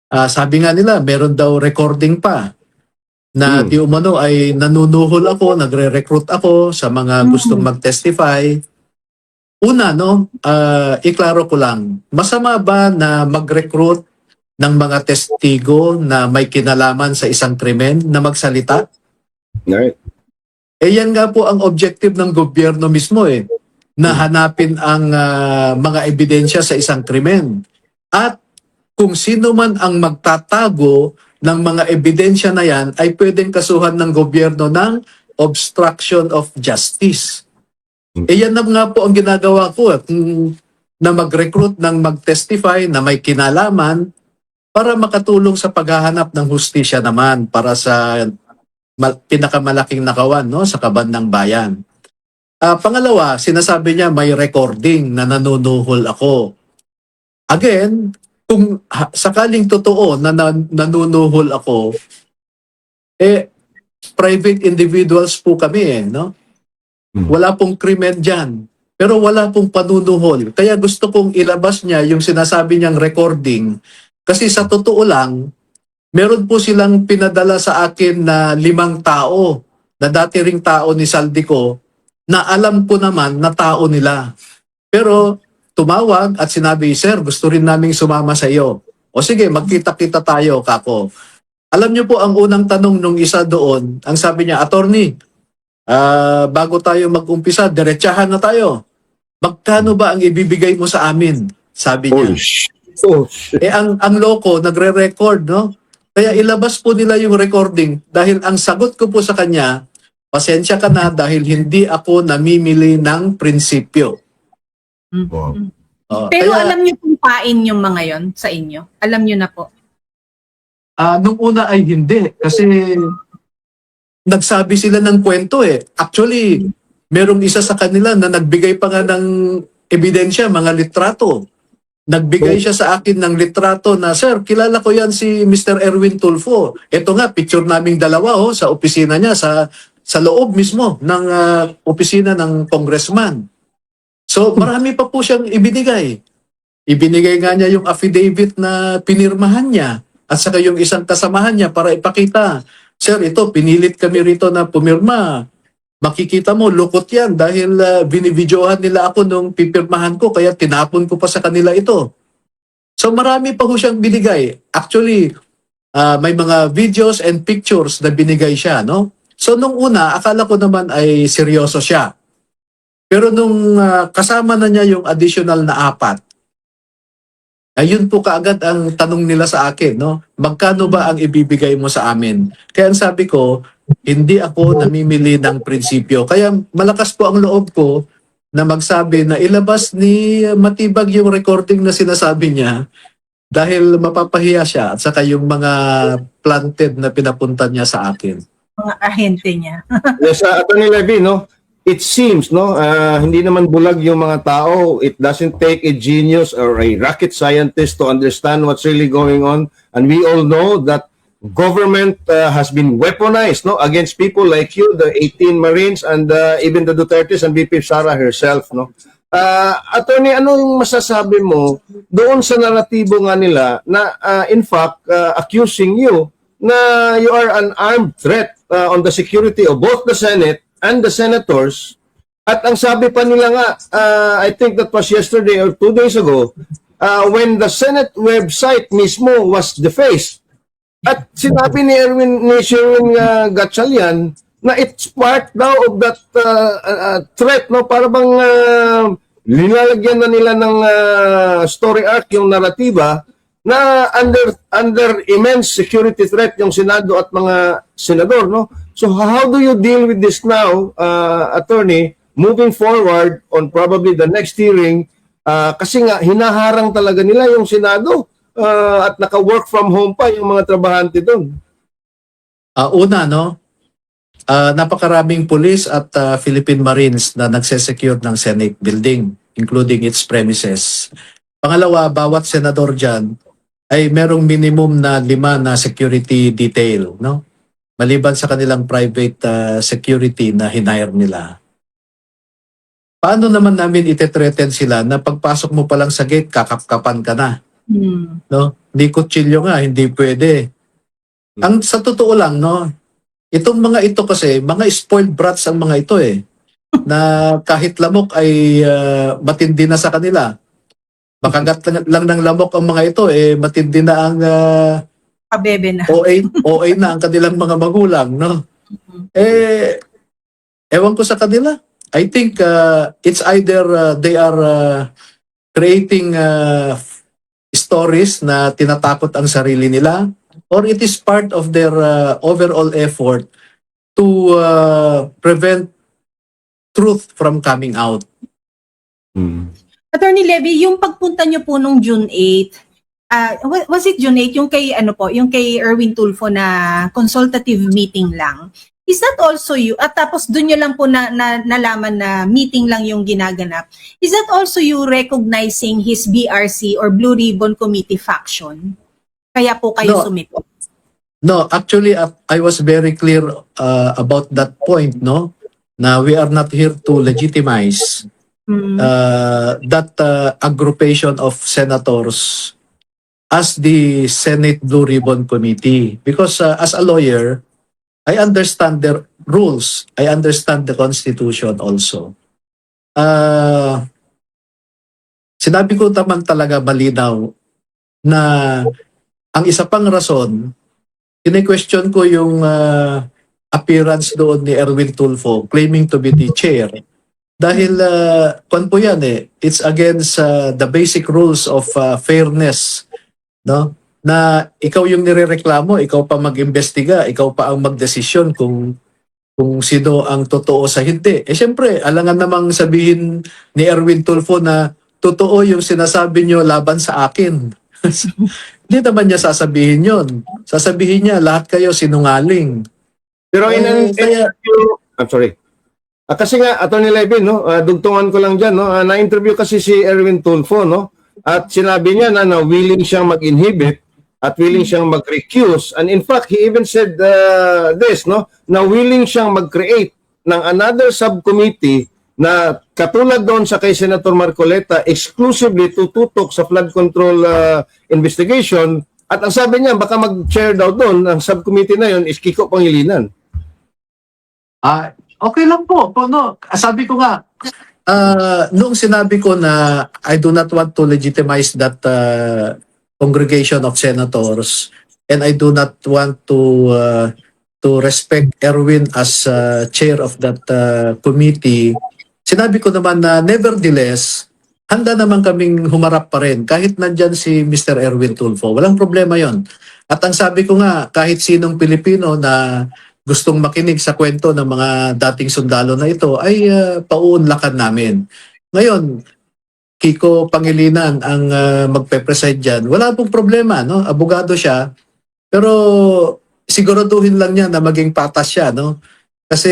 Sabi nga nila, meron daw recording pa na di umano ay nanunuhol ako, nagre-recruit ako sa mga gustong mag-testify. Una, no, iklaro ko lang, masama ba na mag-recruit ng mga testigo na may kinalaman sa isang krimen na magsalita? Right. Yan nga po ang objective ng gobyerno mismo na hanapin ang mga ebidensya sa isang krimen. At kung sino man ang magtatago ng mga ebidensya na yan ay pwedeng kasuhan ng gobyerno ng obstruction of justice. Yan na nga po ang ginagawa ko na mag-recruit ng mag-testify na may kinalaman para makatulong sa paghahanap ng hustisya naman para sa pinakamalaking nakawan, no, sa kaban ng bayan. Pangalawa, sinasabi niya may recording na nanunuhol ako. Again, kung sakaling totoo na nanunuhol ako, private individuals po kami, no? Wala pong krimen dyan. Pero wala pong panunuhol. Kaya gusto kong ilabas niya yung sinasabi niyang recording. Kasi sa totoo lang, meron po silang pinadala sa akin na 5 tao, na dati ring tao ni Saldico, na alam ko naman na tao nila. Pero tumawag at sinabi, "Sir, gusto rin naming sumama sa iyo." O sige, magkita-kita tayo, kako. Alam niyo po, ang unang tanong nung isa doon, ang sabi niya, "Attorney, bago tayo mag-umpisa, diretsahan na tayo. Magkano ba ang ibibigay mo sa amin?" Sabi niya. Ang loko, nagre-record, no? Kaya ilabas po nila yung recording dahil ang sagot ko po sa kanya, "Pasensya ka na dahil hindi ako namimili ng prinsipyo." Pero Kaya, alam niyo kung pain yung mga yon sa inyo? Alam niyo na po. nung una ay hindi. Kasi nagsabi sila ng kwento Actually, merong isa sa kanila na nagbigay pa nga ng ebidensya, mga litrato. Nagbigay siya sa akin ng litrato na, "Sir, kilala ko yan si Mr. Erwin Tulfo. Ito nga, picture naming dalawa sa opisina niya, sa loob mismo ng opisina ng congressman." So marami pa po siyang ibinigay. Ibinigay nga niya yung affidavit na pinirmahan niya at saka yung isang kasamahan niya para ipakita, sir, ito, pinilit kami rito na pumirma. Makikita mo, lukot yan dahil binibidyohan nila ako nung pipirmahan ko kaya tinapon ko pa sa kanila ito. So marami pa ho siyang binigay. Actually, may mga videos and pictures na binigay siya, no? So nung una, akala ko naman ay seryoso siya. Pero nung kasama na niya yung additional na 4, ayun po kaagad ang tanong nila sa akin, no? Magkano ba ang ibibigay mo sa amin? Kaya ang sabi ko, hindi ako namimili ng prinsipyo. Kaya malakas po ang loob ko na magsabi na ilabas ni Matibag yung recording na sinasabi niya dahil mapapahiya siya at saka yung mga planted na pinapunta niya sa akin. Mga ahente niya. Yes, Attorney Levy, no? It seems, no, hindi naman bulag yung mga tao. It doesn't take a genius or a rocket scientist to understand what's really going on. And we all know that government has been weaponized, no, against people like you, the 18 Marines, and even the Dutertes and VP Sara herself, no. Attorney, ano yung masasabi mo doon sa naratibo nga nila na in fact accusing you na you are an armed threat on the security of both the Senate and the senators, at ang sabi pa nila nga, I think that was yesterday or 2 days ago, when the Senate website mismo was defaced, at sinabi ni Sherwin Gatchalian na it's part daw of that threat, no? Para bang linalagyan na nila ng story arc yung narratiba na under immense security threat yung Senado at mga senador, no? So how do you deal with this now, Attorney, moving forward on probably the next hearing? Kasi nga hinaharang talaga nila yung Senado at naka-work from home pa yung mga trabahante doon. Una, no? Napakaraming police at Philippine Marines na nagsesecure ng Senate building, including its premises. Pangalawa, bawat senador dyan ay merong minimum na 5 na security detail, no? Maliban sa kanilang private security na hinire nila. Paano naman namin ite-threaten sila na pagpasok mo pa lang sa gate, kakapkapan ka na? No? Hindi kutsilyo nga, hindi pwede. Ang sa totoo lang, no, itong mga ito kasi, mga spoiled brats ang mga ito eh. Na kahit lamok ay matindi na sa kanila. Makagat lang ng lamok ang mga ito eh, matindi na ang Kabebe na. OA na ang kanilang mga magulang, no? Ewan ko sa kanila. I think it's either they are creating stories na tinatakot ang sarili nila, or it is part of their overall effort to prevent truth from coming out. Attorney Levy, yung pagpunta niyo po nung June 8, was it June 8 yung kay yung kay Erwin Tulfo na consultative meeting lang? Is that also you? At tapos doon niyo lang po nalaman na meeting lang yung ginaganap. Is that also you recognizing his BRC or Blue Ribbon Committee faction? Kaya po kayo sumito? No, actually I was very clear about that point, no? Na we are not here to legitimize that aggregation of senators as the Senate Blue Ribbon Committee. Because as a lawyer, I understand their rules. I understand the Constitution also. Sinabi ko naman talaga malinaw na ang isa pang rason, kine-question ko yung appearance doon ni Erwin Tulfo claiming to be the chair. Dahil kung po yan it's against the basic rules of fairness, no? Na ikaw yung nirereklamo, ikaw pa mag-imbestiga, ikaw pa ang magdesisyon kung sino ang totoo sa hindi. Siyempre, alangan namang sabihin ni Erwin Tulfo na totoo yung sinasabi nyo laban sa akin. Hindi naman niya sasabihin yon. Sasabihin niya, lahat kayo sinungaling. Pero I'm sorry. Kasi nga, Attorney Levy, no, dugtungan ko lang dyan, no, na-interview kasi si Erwin Tulfo, no, at sinabi niya na willing siyang mag-inhibit at willing siyang mag-recuse. And in fact, he even said this, no, na willing siyang mag-create ng another subcommittee na katulad doon sa kay Senator Marcoleta, exclusively tututok sa flood control investigation, at ang sabi niya, baka mag-chair daw doon, ang subcommittee na yun is Kiko Pangilinan. Okay lang po. No, sabi ko nga, noong sinabi ko na I do not want to legitimize that congregation of senators, and I do not want to respect Erwin as chair of that committee, sinabi ko naman na nevertheless, handa naman kaming humarap pa rin kahit nandyan si Mr. Erwin Tulfo. Walang problema yon. At ang sabi ko nga, kahit sinong Pilipino na gustong makinig sa kwento ng mga dating sundalo na ito ay pauunlakan namin. Ngayon, Kiko Pangilinan ang magpe-preside dyan. Wala pong problema, no? Abogado siya. Pero siguraduhin lang niya na maging patas siya, no? Kasi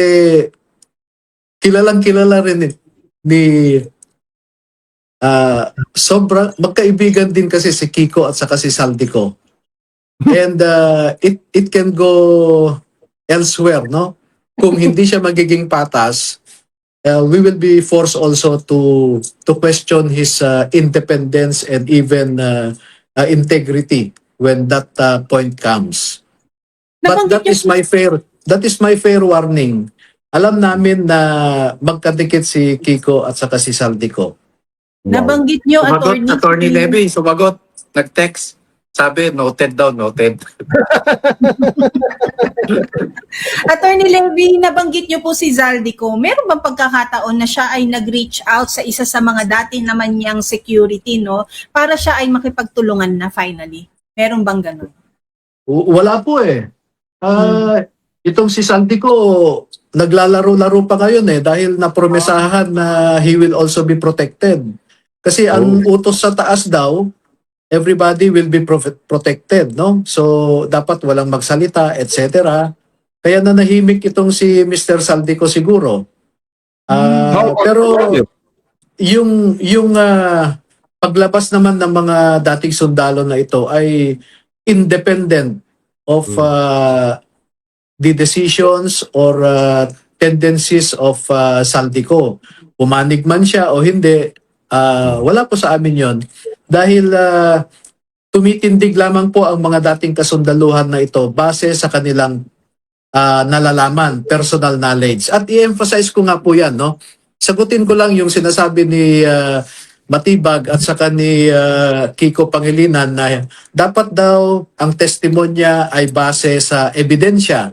kilalang kilala rin ni sobra magkaibigan din kasi si Kiko at saka si Saldico. And it can go elsewhere, no? Kung hindi siya magiging patas, we will be forced also to question his independence and even integrity when that point comes. But that is my fair warning. Alam namin na magkadikit si Kiko at saka si Saldico. Nabanggit nyo, Attorney Levy, sumagot. Nag-text. Sabi, noted daw, noted. Attorney Levy, nabanggit nyo po si Zaldico. Meron bang pagkakataon na siya ay nag-reach out sa isa sa mga dati naman niyang security, no? Para siya ay makipagtulungan na finally? Meron bang ganun? Wala po eh. Itong si Saldico, naglalaro-laro pa ngayon eh dahil napromesahan na he will also be protected. Kasi ang utos sa taas daw, everybody will be protected, no? So dapat walang magsalita, etc. Kaya nanahimik itong si Mr. Saldico siguro. Pero yung paglabas naman ng mga dating sundalo na ito ay independent of the decisions or tendencies of Saldico. Pumanig man siya o hindi, wala po sa amin yon. Dahil tumitindig lamang po ang mga dating kasundaluhan na ito base sa kanilang nalalaman, personal knowledge. At i-emphasize ko nga po yan, no? Sagutin ko lang yung sinasabi ni Matibag at saka ni Kiko Pangilinan na dapat daw ang testimonya ay base sa ebidensya.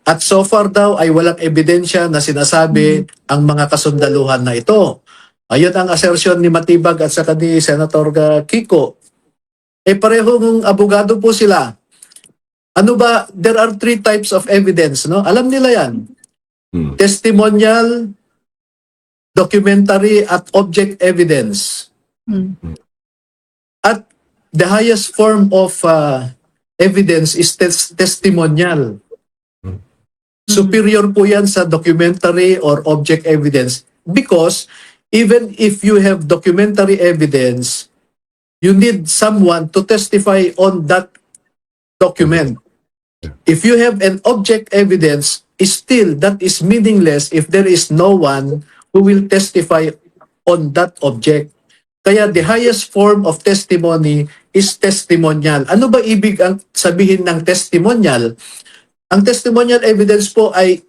At so far daw ay walang ebidensya na sinasabi ang mga kasundaluhan na ito. Ayun ang assertion ni Matibag at saka ni Senator Kiko. Parehong abogado po sila. Ano ba? There are 3 types of evidence, no? Alam nila yan. Testimonial, documentary, at object evidence. At the highest form of evidence is testimonial. Superior po yan sa documentary or object evidence because even if you have documentary evidence, you need someone to testify on that document. If you have an object evidence, still that is meaningless if there is no one who will testify on that object. Kaya the highest form of testimony is testimonial. Ano ba ibig ang sabihin ng testimonial? Ang testimonial evidence po ay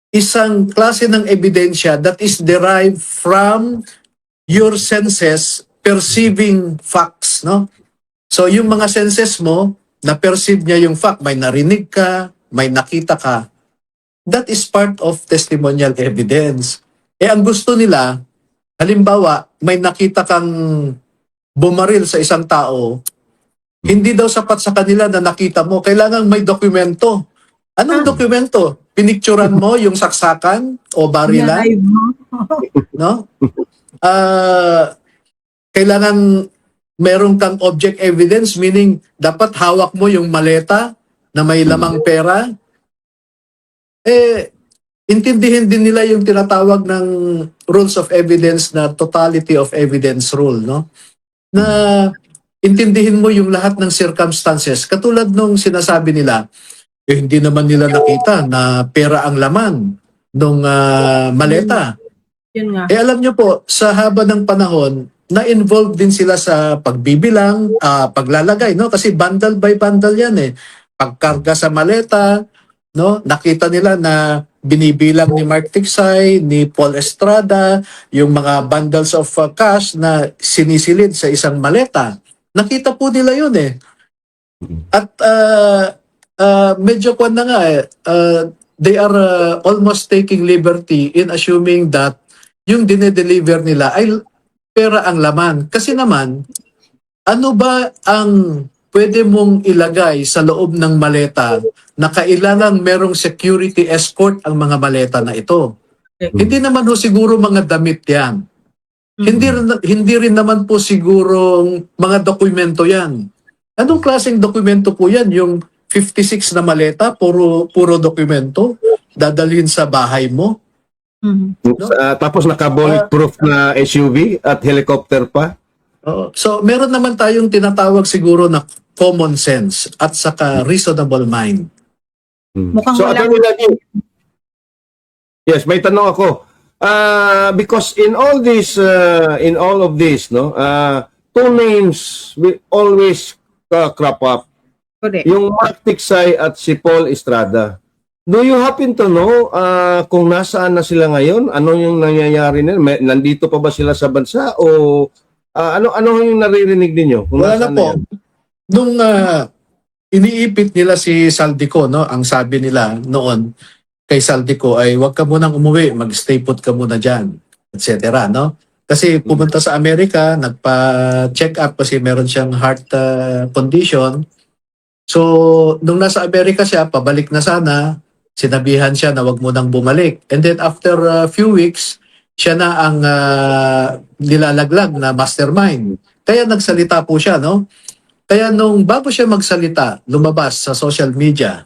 isang klase ng ebidensya that is derived from your senses perceiving facts, no? So yung mga senses mo, na-perceive niya yung fact, may narinig ka, may nakita ka. That is part of testimonial evidence. Ang gusto nila, halimbawa, may nakita kang bumaril sa isang tao, hindi daw sapat sa kanila na nakita mo, kailangan may dokumento. Anong dokumento? Pinicturan mo yung saksakan o barilan? No? Kailangan meron kang object evidence, meaning dapat hawak mo yung maleta na may lamang pera. Intindihin din nila yung tinatawag ng rules of evidence na totality of evidence rule, no? Na intindihin mo yung lahat ng circumstances. Katulad nung sinasabi nila, hindi naman nila nakita na pera ang laman. nung maleta. Yun nga. Alam nyo po, sa haba ng panahon, na-involve din sila sa pagbibilang, paglalagay, no? Kasi bundle by bundle yan eh. Pagkarga sa maleta, no? Nakita nila na binibilang ni Mark Tiksay, ni Paul Estrada, yung mga bundles of cash na sinisilid sa isang maleta. Nakita po nila yun eh. At medyo kwan na nga eh, they are almost taking liberty in assuming that yung dinedeliver nila ay pera ang laman. Kasi naman, ano ba ang pwede mong ilagay sa loob ng maleta na kailangan merong security escort ang mga maleta na ito? Hindi naman ho siguro mga damit yan. Hindi rin naman po siguro mga dokumento yan. Anong klaseng dokumento po yan? Yung 56 na maleta, puro dokumento, dadalhin sa bahay mo? Tapos naka-bulletproof na SUV at helicopter pa. So, meron naman tayong tinatawag siguro na common sense at saka reasonable mind. Mukhang So, wala. Attorney Levy, yes, may tanong ako. Because in all of this, no, two names will always crop up. Correct. Yung Mark Tiksay at si Paul Estrada. Do you happen to know kung nasaan na sila ngayon? Ano yung nangyayari nila? Nandito pa ba sila sa bansa? O ano yung naririnig ninyo? Kung Wala na nasaan po. yan? Nung iniipit nila si Saldico, no, ang sabi nila noon kay Saldico ay huwag ka munang umuwi, mag-stay put ka muna dyan, etc. No? Kasi pumunta sa Amerika, nagpa-check up kasi meron siyang heart condition. So, nung nasa Amerika siya, pabalik na sana, sinabihan siya na wag mo nang bumalik. And then after a few weeks, siya na ang nilalaglag na mastermind. Kaya nagsalita po siya, no? Kaya nung bago siya magsalita, lumabas sa social media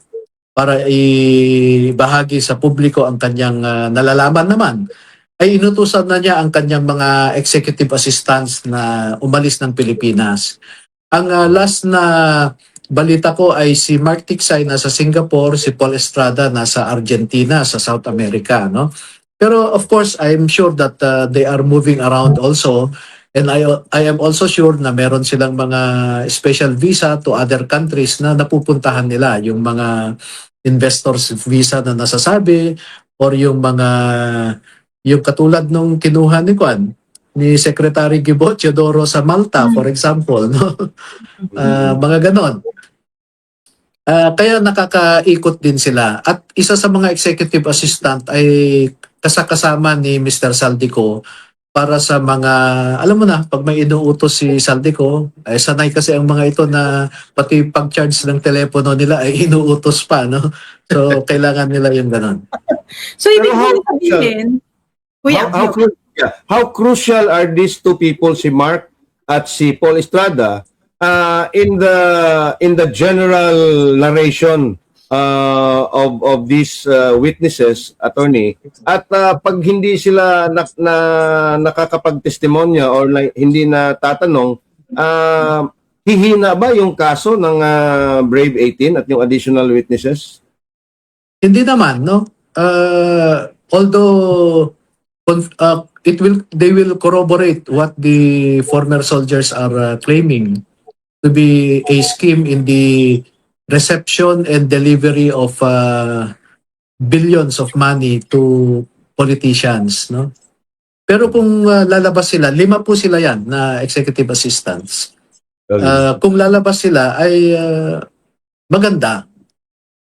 para ibahagi sa publiko ang kanyang nalalaman naman, ay inutusan na niya ang kanyang mga executive assistants na umalis ng Pilipinas. Ang last na balita ko ay si Mark Tiksay nasa Singapore, si Paul Estrada nasa Argentina, sa South America, no? Pero of course, I'm sure that they are moving around also, and I am also sure na meron silang mga special visa to other countries na napupuntahan nila, yung mga investors visa na nasasabi, or yung katulad nung kinuha ni Kwan, ni Secretary Gibo Teodoro sa Malta, for example, no? Mga ganon. Kaya nakakaikot din sila. At isa sa mga executive assistant ay kasama ni Mr. Saldico para sa mga, alam mo na, pag may inuutos si Saldico, ay sanay kasi ang mga ito na pati pag-charge ng telepono nila ay inuutos pa, no? So, kailangan nila yung ganon. So, ibig Pero mo sabihin, Kuya, How crucial are these two people, si Mark at si Paul Estrada, in the general narration of these witnesses, attorney? At pag hindi sila nakakapag-testimonya or hindi na tatanong, hihina ba yung kaso ng Brave 18 at yung additional witnesses? Hindi naman, no? Although they will corroborate what the former soldiers are claiming to be a scheme in the reception and delivery of billions of money to politicians, no? Pero kung lalabas sila, 5 po sila yan na executive assistants. Kung lalabas sila ay maganda.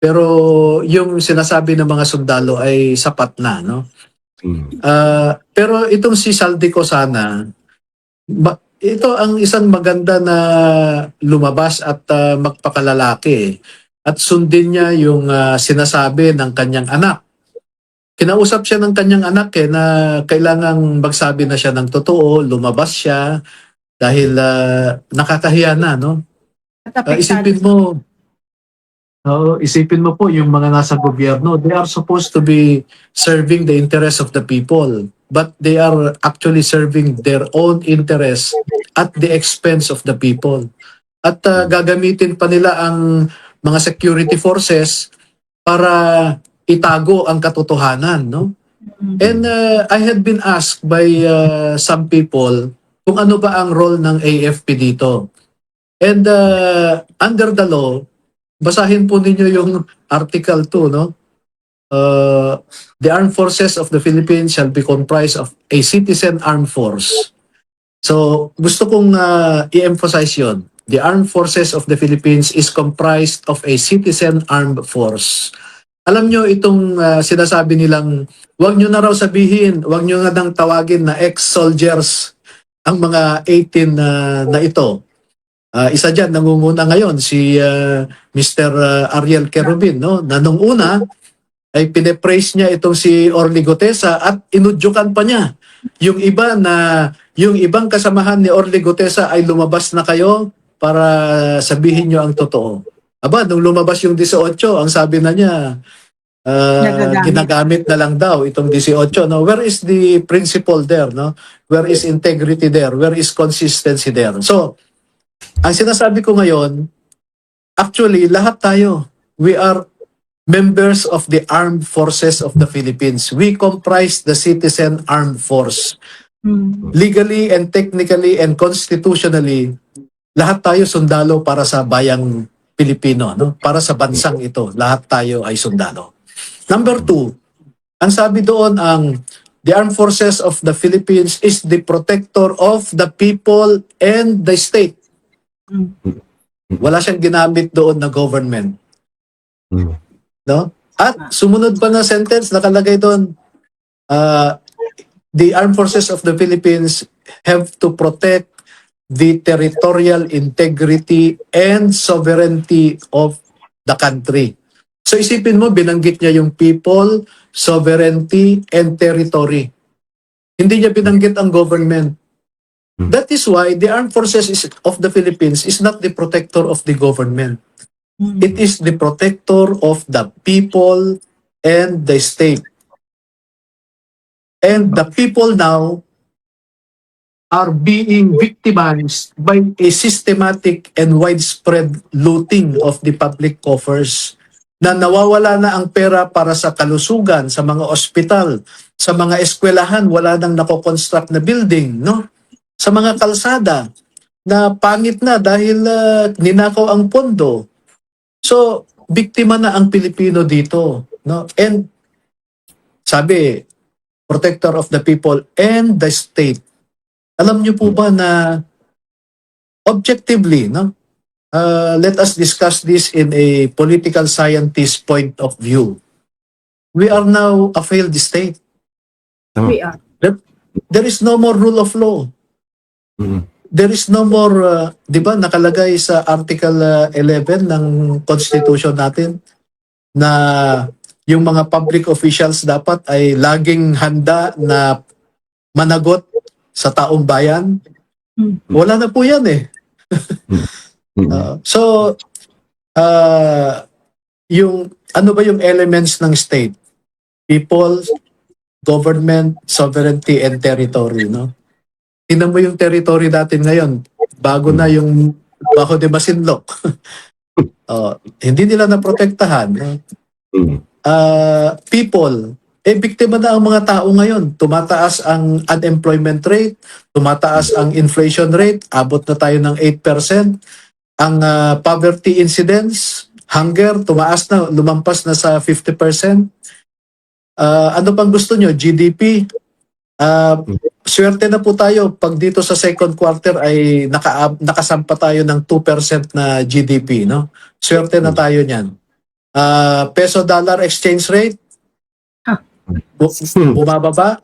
Pero yung sinasabi ng mga sundalo ay sapat na, no? Pero itong si Saldico sana, ito ang isang maganda na lumabas at magpakalalaki at sundin niya yung sinasabi ng kanyang anak. Kinausap siya ng kanyang anak na kailangang magsabi na siya ng totoo, lumabas siya dahil nakakahiya na, no? Isipin mo po yung mga nasa gobyerno, they are supposed to be serving the interests of the people, but they are actually serving their own interests at the expense of the people. At gagamitin pa nila ang mga security forces para itago ang katotohanan, no? And I had been asked by some people kung ano ba ang role ng AFP dito. And under the law, basahin po ninyo yung Article 2, no? The armed forces of the Philippines shall be comprised of a citizen armed force. So, gusto kong i-emphasize yun. The armed forces of the Philippines is comprised of a citizen armed force. Alam nyo, itong sinasabi nilang, wag nyo na raw sabihin, wag nyo na nang tawagin na ex-soldiers ang mga 18 na ito. Isa dyan, nangunguna ngayon, si Mr. Ariel Kerubin, no? Na nung una, ay pinepraise niya itong si Orly Gutesa at inudyukan pa niya. Yung iba na, yung ibang kasamahan ni Orly Gutesa ay lumabas na kayo para sabihin nyo ang totoo. Aba, nung lumabas yung 18, ang sabi na niya, ginagamit na lang daw itong 18. No? Where is the principle there? No? Where is integrity there? Where is consistency there? So, ang sinasabi ko ngayon, actually, lahat tayo, we are members of the armed forces of the Philippines. We comprise the citizen armed force. Legally and technically and constitutionally, lahat tayo sundalo para sa bayang Pilipino, no? Para sa bansang ito, lahat tayo ay sundalo. Number 2, ang sabi doon the armed forces of the Philippines is the protector of the people and the state. Wala siyang ginamit doon na government. No? At sumunod pa na sentence, nakalagay doon, the armed forces of the Philippines have to protect the territorial integrity and sovereignty of the country. So isipin mo, binanggit niya yung people, sovereignty, and territory. Hindi niya binanggit ang government. That is why the armed forces of the Philippines is not the protector of the government. It is the protector of the people and the state. And the people now are being victimized by a systematic and widespread looting of the public coffers, na nawawala na ang pera para sa kalusugan, sa mga ospital, sa mga eskwelahan, wala nang nako-construct na building, no? Sa mga kalsada na pangit na dahil ninakaw ang pondo. So, biktima na ang Pilipino dito, no? And sabi, protector of the people and the state. Alam niyo po ba na objectively, no? Let us discuss this in a political scientist point of view. We are now a failed state. We are. There is no more rule of law. There is no more, di ba, nakalagay sa Article 11 ng Constitution natin na yung mga public officials dapat ay laging handa na managot sa taong bayan. Wala na po yan eh. Yung ano ba yung elements ng state? People, government, sovereignty, and territory, no? Tingnan mo yung territory natin ngayon, bago na yung Bajo de Masinloc. Hindi nila naprotektahan. People, biktima na ang mga tao ngayon. Tumataas ang unemployment rate, tumataas ang inflation rate, abot na tayo ng 8%. Ang poverty incidence, hunger, tumaas na, lumampas na sa 50%. Ano pang gusto nyo? GDP? Swerte na po tayo pag dito sa second quarter ay nakasampa tayo ng 2% na GDP, no? Swerte na tayo niyan. Peso dollar exchange rate bumababa.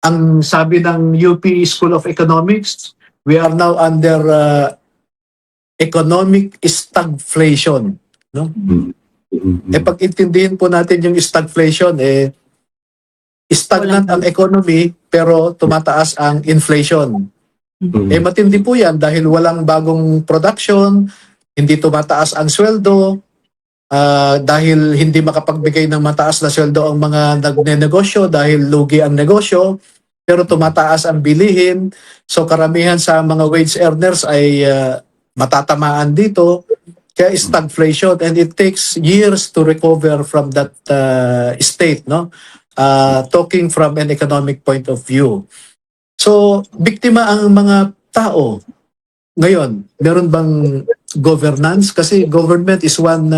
Ang sabi ng UP School of Economics, we are now under economic stagflation, no? Pag intindihin po natin yung stagflation, stagnant ang economy pero tumataas ang inflation. Matindi po yan dahil walang bagong production, hindi tumataas ang sweldo, dahil hindi makapagbigay ng mataas na sweldo ang mga nagnenegosyo dahil lugi ang negosyo, pero tumataas ang bilihin. So karamihan sa mga wage earners ay matatamaan dito. Kaya stagflation, and it takes years to recover from that state, no? Talking from an economic point of view. So, biktima ang mga tao. Ngayon, meron bang governance? Kasi government is one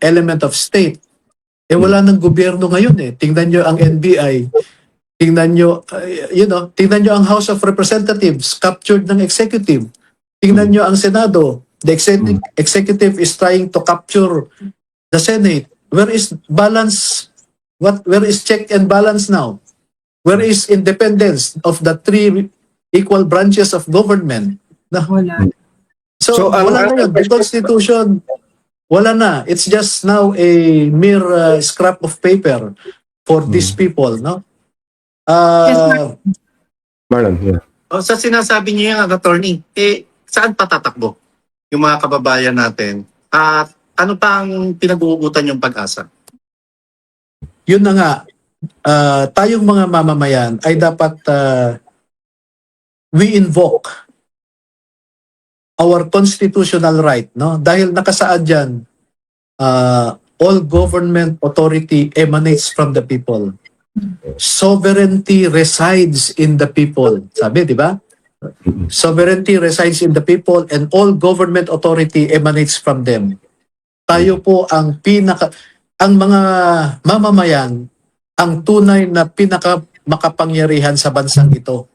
element of state. Wala nang gobyerno ngayon eh. Tingnan nyo ang NBI, tingnan nyo, tingnan nyo ang House of Representatives, captured ng executive. Tingnan nyo ang Senado, the executive is trying to capture the Senate. Where is balance? Where is check and balance now? Where is independence of the three equal branches of government? Wala. So, So, wala na yun. The Constitution, wala na. It's just now a mere scrap of paper for these people, no? Marlon, yeah. O, sa sinasabi niyo yung attorney, saan patatakbo yung mga kababayan natin? At ano pang pinag-uugutan yung pag-asa? Yun na nga, tayong mga mamamayan ay dapat we invoke our constitutional right, no? Dahil nakasaad diyan, all government authority emanates from the people. Sovereignty resides in the people. Sabi, di ba? Sovereignty resides in the people and all government authority emanates from them. Tayo po ang ang mga mamamayan, ang tunay na makapangyarihan sa bansang ito.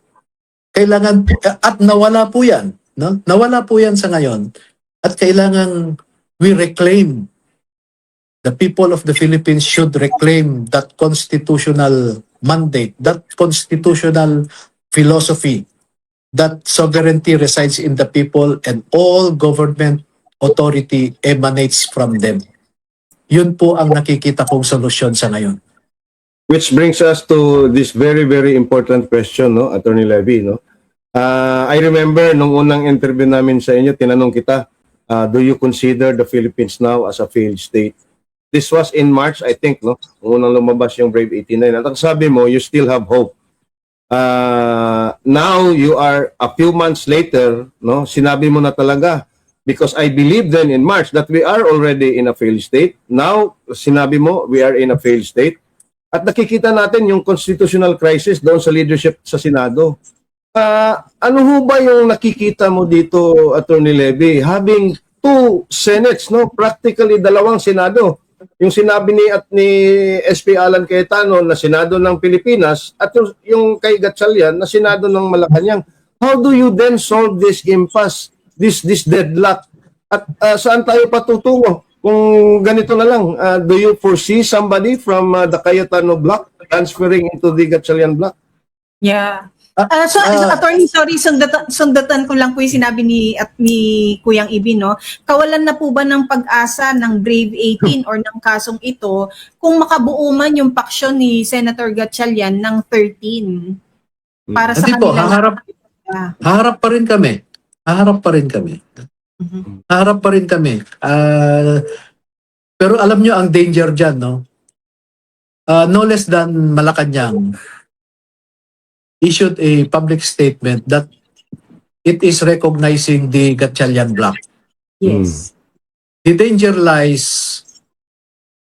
Kailangan, at nawala po yan, no? Nawala po yan sa ngayon. At kailangan we reclaim, the people of the Philippines should reclaim that constitutional mandate, that constitutional philosophy, that sovereignty resides in the people and all government authority emanates from them. Yun po ang nakikita kong solusyon sa ngayon. Which brings us to this very, very important question, no, Attorney Levy, no? I remember nung unang interview namin sa inyo, tinanong kita, do you consider the Philippines now as a failed state? This was in March, I think, no? Unang lumabas yung Brave 89. At ang sabi mo, you still have hope. Now, you are a few months later, no? Sinabi mo na talaga, because I believe then in March that we are already in a failed state. Now, sinabi mo, we are in a failed state. At nakikita natin yung constitutional crisis doon sa leadership sa Senado. Ano ho ba yung nakikita mo dito, Attorney Levy? Having two Senates, no? Practically dalawang Senado. Yung sinabi ni SP Alan Cayetano na Senado ng Pilipinas at yung kay Gatchalian na Senado ng Malacanang. How do you then solve this impasse, this deadlock? At saan tayo patutungo? Kung ganito na lang, do you foresee somebody from the Cayetano block transferring into the Gatchalian block? Yeah. So, attorney, sorry, sundatan ko lang po yung sinabi ni Kuyang Ibi, no? Kawalan na po ba ng pag-asa ng Brave 18 or ng kasong ito kung makabuo man yung paksyon ni Senator Gatchalian ng 13? Para sa Hindi po, kanila. haharap pa rin kami. Haharap pa rin kami. Haharap pa rin kami. Pero alam nyo ang danger dyan, no? No less than Malacanang issued a public statement that it is recognizing the Gatchalian block. Yes. The danger lies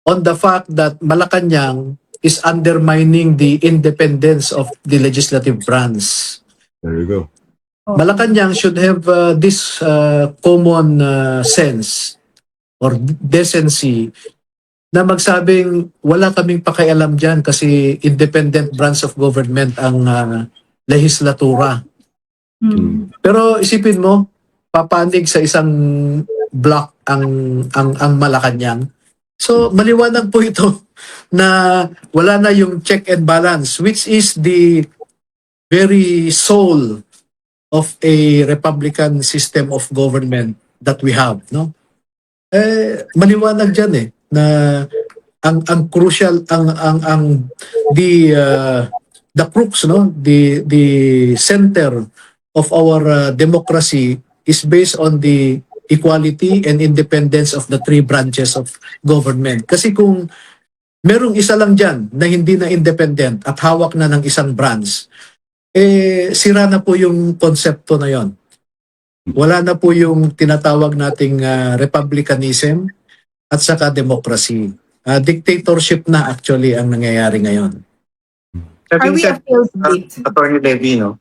on the fact that Malacanang is undermining the independence of the legislative branch. There you go. Malacanang should have this common sense or decency na magsabing wala kaming pakialam dyan kasi independent branch of government ang lehislatura. Pero isipin mo, papanig sa isang block ang Malacanang. So maliwanag po ito na wala na yung check and balance, which is the very soul of a republican system of government that we have, no? Maliwanag diyan na ang crucial the crux, no, the center of our democracy is based on the equality and independence of the three branches of government. Kasi kung merong isa lang diyan na hindi na independent at hawak na ng isang branch, sira na po yung konsepto na yon. Wala na po yung tinatawag nating republicanism at saka democracy. Dictatorship na actually ang nangyayari ngayon. Are we a failed state? Attorney Levy, no?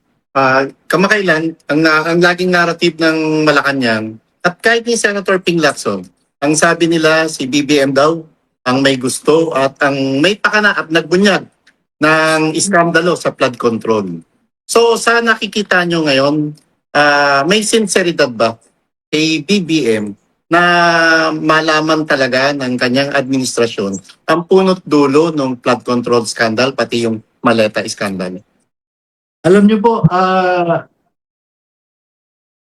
Kamakailan, ang laging narrative ng Malacanang, at kahit ni Senator Ping Lacson, ang sabi nila si BBM daw, ang may gusto at ang may pakana at nagbunyag ng iskandalo sa flood control. So sa nakikita nyo ngayon, may sinseridad ba kay BBM na malaman talaga ng kanyang administrasyon ang punot dulo ng flood control scandal pati yung Maleta scandal? Alam niyo po,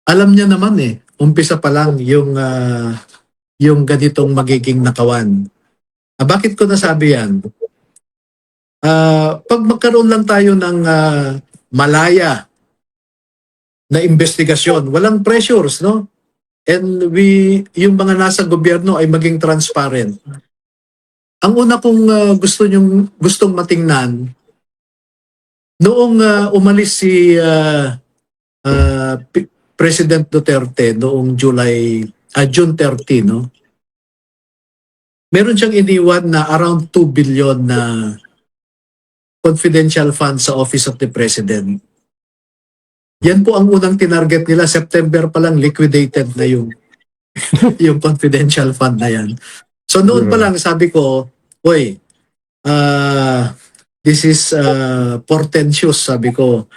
alam niya naman umpisa pa lang yung ganitong magiging nakawan. Bakit ko nasabi yan? Pag magkaroon lang tayo ng malaya na investigasyon, walang pressures, no? And yung mga nasa gobyerno ay maging transparent. Ang una kong gustong matingnan, noong umalis si President Duterte noong June 30, no? Meron siyang iniwan na around 2 billion na confidential funds sa Office of the President. Yan po ang unang tinarget nila. September pa lang liquidated na yung yung confidential fund na yan. So noon pa lang sabi ko, oy, this is portentous, sabi ko.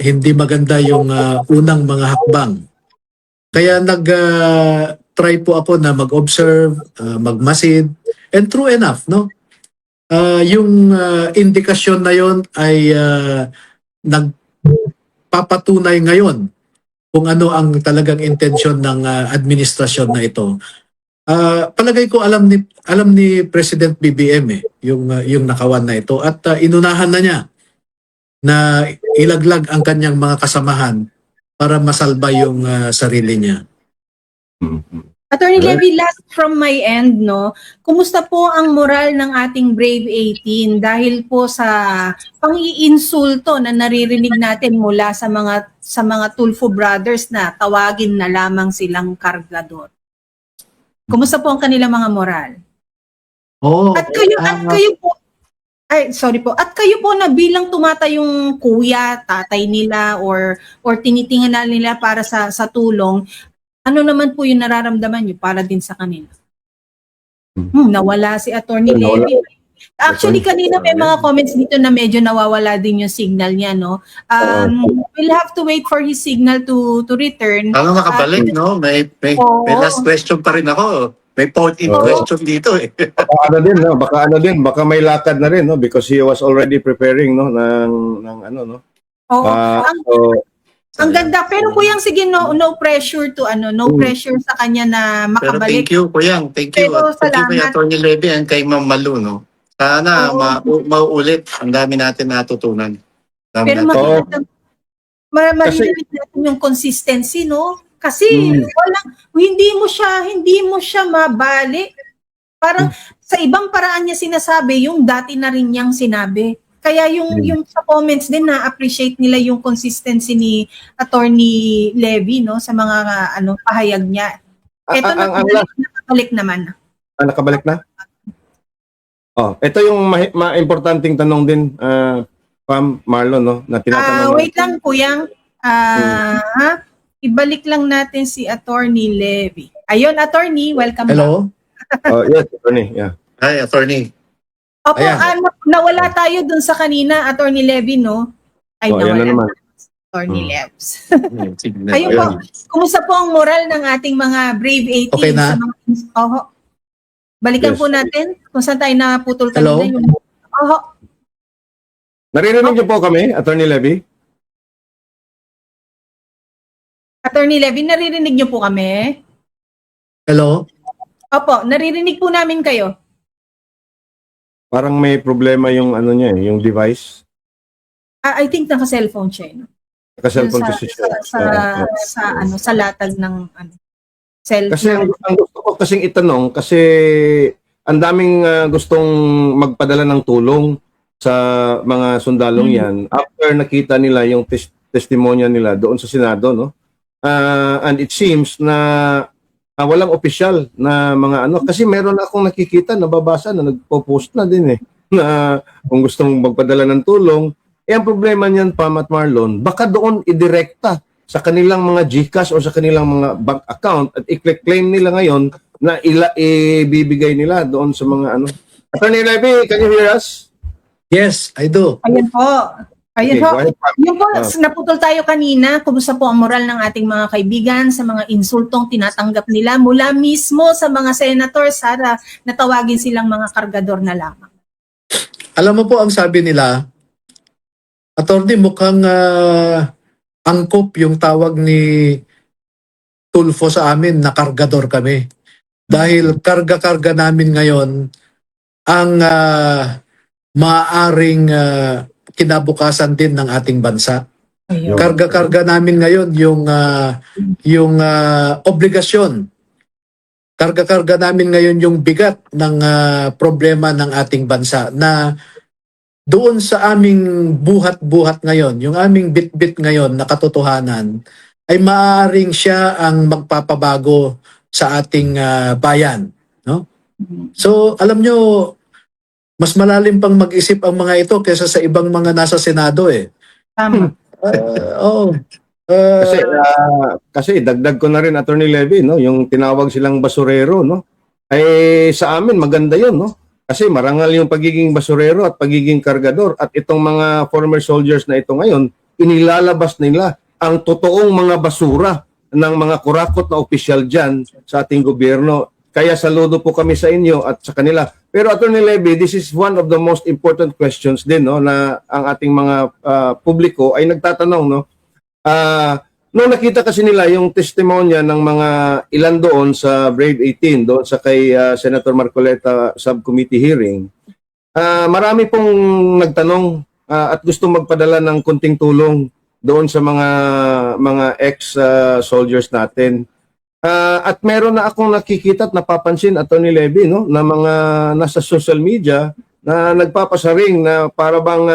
Hindi maganda yung unang mga hakbang. Kaya try po ako na mag-observe, magmasid, and true enough, no? Yung indikasyon na yon ay nagpapatunay ngayon kung ano ang talagang intensyon ng administrasyon na ito. Palagay ko alam ni President BBM yung nakawan na ito, at inunahan na niya na ilaglag ang kanyang mga kasamahan para masalba yung sarili niya. Attorney Levy, last from my end, no? Kumusta po ang moral ng ating Brave 18 dahil po sa pang-iinsulto na naririnig natin mula sa mga Tulfo brothers na tawagin na lamang silang kargador? Kumusta po ang kanilang mga moral? At kayo po, At kayo po na bilang tumatayong kuya, tatay nila or tinitingnan nila para sa tulong, ano naman po yung nararamdaman niyo para din sa kanila? Nawala si Attorney Levy. Actually, kanina may mga comments dito na medyo nawawala din yung signal niya, no? We'll have to wait for his signal to return. Ano nakabalik, no? May last question pa rin ako. May point in question dito eh. Baka may lakad na rin, no, because he was already preparing, no, ng ano, no. Ang ganda, pero Kuyang, sige, no pressure to no pressure sa kanya na Pero makabalik. thank you, Kuyang. Thank you. Pero Thank you kay salamat. Attorney Levy and kay Ma'am Malu, no? Sana mauulit. Ang dami natin natutunan. Pero marinig natin yung consistency, no? Kasi hindi mo siya mabali. Parang sa ibang paraan niya sinasabi yung dati na rin niyang sinabi. Kaya yung sa comments din na-appreciate nila yung consistency ni Attorney Levy, no, sa mga pahayag niya. Ito nakabalik naman. Nakabalik na? Ito yung importanteng tanong din, Pam Marlon, no, na tinatanong. Wait lang, Kuyang. Ibalik lang natin si Attorney Levy. Ayun, Attorney, welcome Hello? Yes, Attorney. Yeah. Hi, Attorney. Opo, nawala tayo dun sa kanina, Attorney Levy, no? Ay, Yan na nawala. naman. Attorney Levs. Signal. Ayun po, kumusta po ang moral ng ating mga Brave 18? Okay na? Sa mga, balikan Yes. po natin kung saan tayo naputol Hello? kanina. Naririnig niyo po kami, Attorney Levy? Attorney Levy, naririnig niyo po kami? Hello? Opo, naririnig po namin kayo. Parang may problema yung niya, yung device. I think naka-cellphone siya. No? Naka-cellphone kasi siya. Sa latag ng cellphone. Kasi ang gusto ko kasing itanong, kasi ang daming gustong magpadala ng tulong sa mga sundalong yan after nakita nila yung testimonya nila doon sa Senado, no? And it seems na walang opisyal na mga ano. Kasi meron akong nakikita, nababasa na nagpo-post na din na kung gustong magpadala ng tulong. Ang problema niyan, Pam at Marlon, baka doon idirekta sa kanilang mga GCash o sa kanilang mga bank account at i-claim nila ngayon na ibibigay nila doon sa mga ano. Attorney Levy, can you hear us? Yes, I do. Ayan po. Okay, Ayun po. go ahead, Pam. Yung po, naputol tayo kanina, kumusta po ang moral ng ating mga kaibigan sa mga insultong tinatanggap nila mula mismo sa mga senators para natawagin silang mga kargador na lamang. Alam mo po ang sabi nila, Attorney, mukhang angkop yung tawag ni Tulfo sa amin na kargador kami. Dahil karga-karga namin ngayon ang maaaring kinabukasan din ng ating bansa. Ayun. Karga-karga namin ngayon yung obligasyon. Karga-karga namin ngayon yung bigat ng problema ng ating bansa na doon sa aming buhat-buhat ngayon, yung aming bit-bit ngayon na katotohanan, ay maaaring siya ang magpapabago sa ating bayan. No? So, alam nyo, mas malalim pang mag-isip ang mga ito kaysa sa ibang mga nasa Senado eh. Tama. Oo. Kasi dagdag ko na rin, Attorney Levy, no, yung tinawag silang basurero, no? Ay sa amin maganda 'yon, no? Kasi marangal yung pagiging basurero at pagiging kargador at itong mga former soldiers na ito ngayon, inilalabas nila ang totoong mga basura ng mga kurakot na opisyal diyan sa ating gobyerno. Kaya saludo po kami sa inyo at sa kanila. Pero Attorney Levy, this is one of the most important questions din, no, na ang ating mga publiko ay nagtatanong, no. Nung nakita kasi nila yung testimonya ng mga ilan doon sa Brave 18, doon sa kay Senator Marcoleta subcommittee hearing, marami pong nagtanong at gusto magpadala ng kunting tulong doon sa mga ex-soldiers natin. At meron na akong nakikita at napapansin, Attorney Levy, no, na mga nasa social media na nagpapasaring na para bang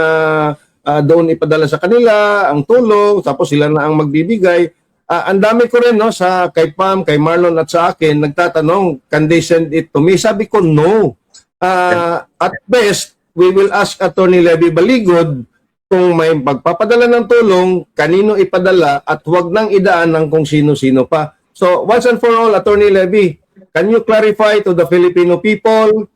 doon ipadala sa kanila ang tulong, tapos sila na ang magbibigay. Ang dami ko rin, no, sa kay Pam, kay Marlon at sa akin, nagtatanong, can they send it to me? Sabi ko, no. At best, we will ask Attorney Levy Baligod kung may magpapadala ng tulong, kanino ipadala, at huwag nang idaan ng kung sino-sino pa. So, once and for all, Attorney Levy, can you clarify to the Filipino people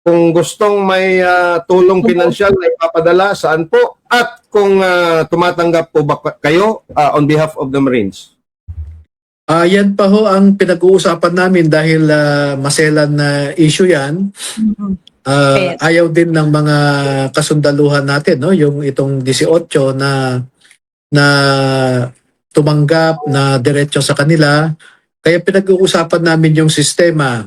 kung gustong may tulong pinansyal na ipapadala, saan po? At kung tumatanggap po ba kayo on behalf of the Marines? Yan pa ho ang pinag-uusapan namin dahil maselan na issue yan. Ayaw din ng mga kasundaluhan natin, no? Yung itong 18 na tumanggap na diretso sa kanila. Kaya pinag-uusapan namin yung sistema.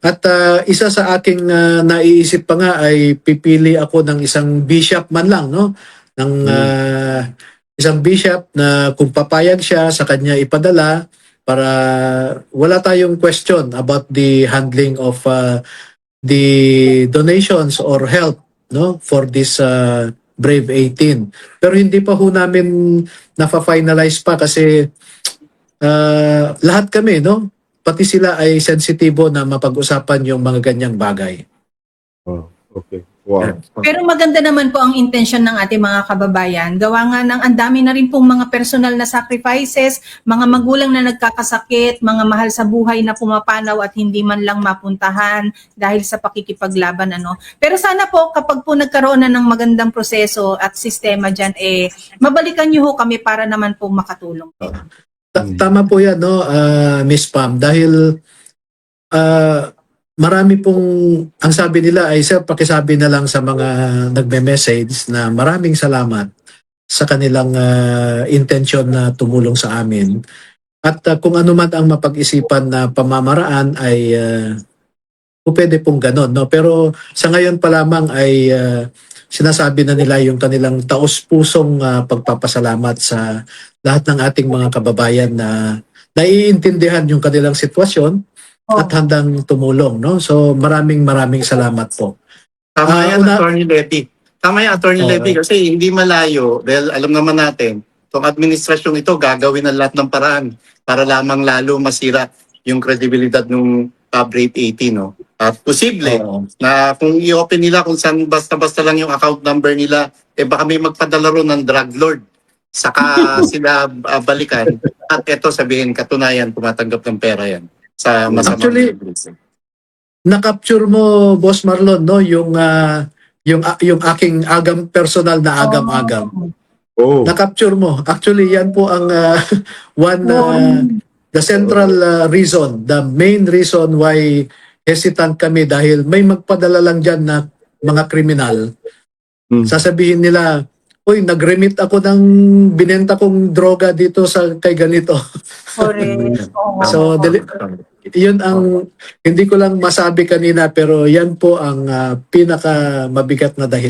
At isa sa aking naiisip pa nga ay pipili ako ng isang bishop man lang, no? Ng isang bishop na kung papayag siya sa kanya ipadala para wala tayong question about the handling of the donations or help, no, for this Brave 18. Pero hindi pa ho namin nafa-finalize pa kasi lahat kami, no, pati sila ay sensitibo na mapag-usapan yung mga ganyang bagay. Oh, okay. Wow. Pero maganda naman po ang intensyon ng ating mga kababayan. Gawa nga ng ang dami na rin pong mga personal na sacrifices, mga magulang na nagkakasakit, mga mahal sa buhay na pumapanaw at hindi man lang mapuntahan dahil sa pakikipaglaban. Pero sana po kapag po nagkaroon na ng magandang proseso at sistema dyan, mabalikan niyo ho kami para naman po makatulong. Tama po yan, no, Miss Pam, dahil marami pong, ang sabi nila ay pakisabi na lang sa mga nagme-message na maraming salamat sa kanilang intensyon na tumulong sa amin. At kung ano man ang mapag-isipan na pamamaraan ay pwede pong ganon, no? Pero sa ngayon pa lamang ay sinasabi na nila yung kanilang taos-pusong pagpapasalamat sa lahat ng ating mga kababayan na naiintindihan yung kanilang sitwasyon at handang tumulong, no? So maraming salamat po. Tama yan, Attorney Levy. Tama yan, Attorney Levy, kasi hindi malayo. Dahil alam naman natin, itong administrasyong ito gagawin ang lahat ng paraan para lamang lalo masira yung credibilidad ng Rate 80, no? At posible Oo. na kung i-open nila kung saan basta-basta lang yung account number nila, baka may magpadala ron ng drug lord. Saka sila balikan at eto sabihin katunayan tumatanggap ng pera yan sa masamang Actually, business. Na-capture mo, Boss Marlon, no, yung aking personal na agam-agam. Oh. Na-capture mo. Actually, yan po ang the central reason, the main reason why hesitant kami dahil may magpadala lang dyan na mga kriminal. Sasabihin nila, uy, nag-remit ako ng binenta kong droga dito kay ganito. Correct. Oo. So, yun ang hindi ko lang masabi kanina pero yan po ang pinaka mabigat na dahilan.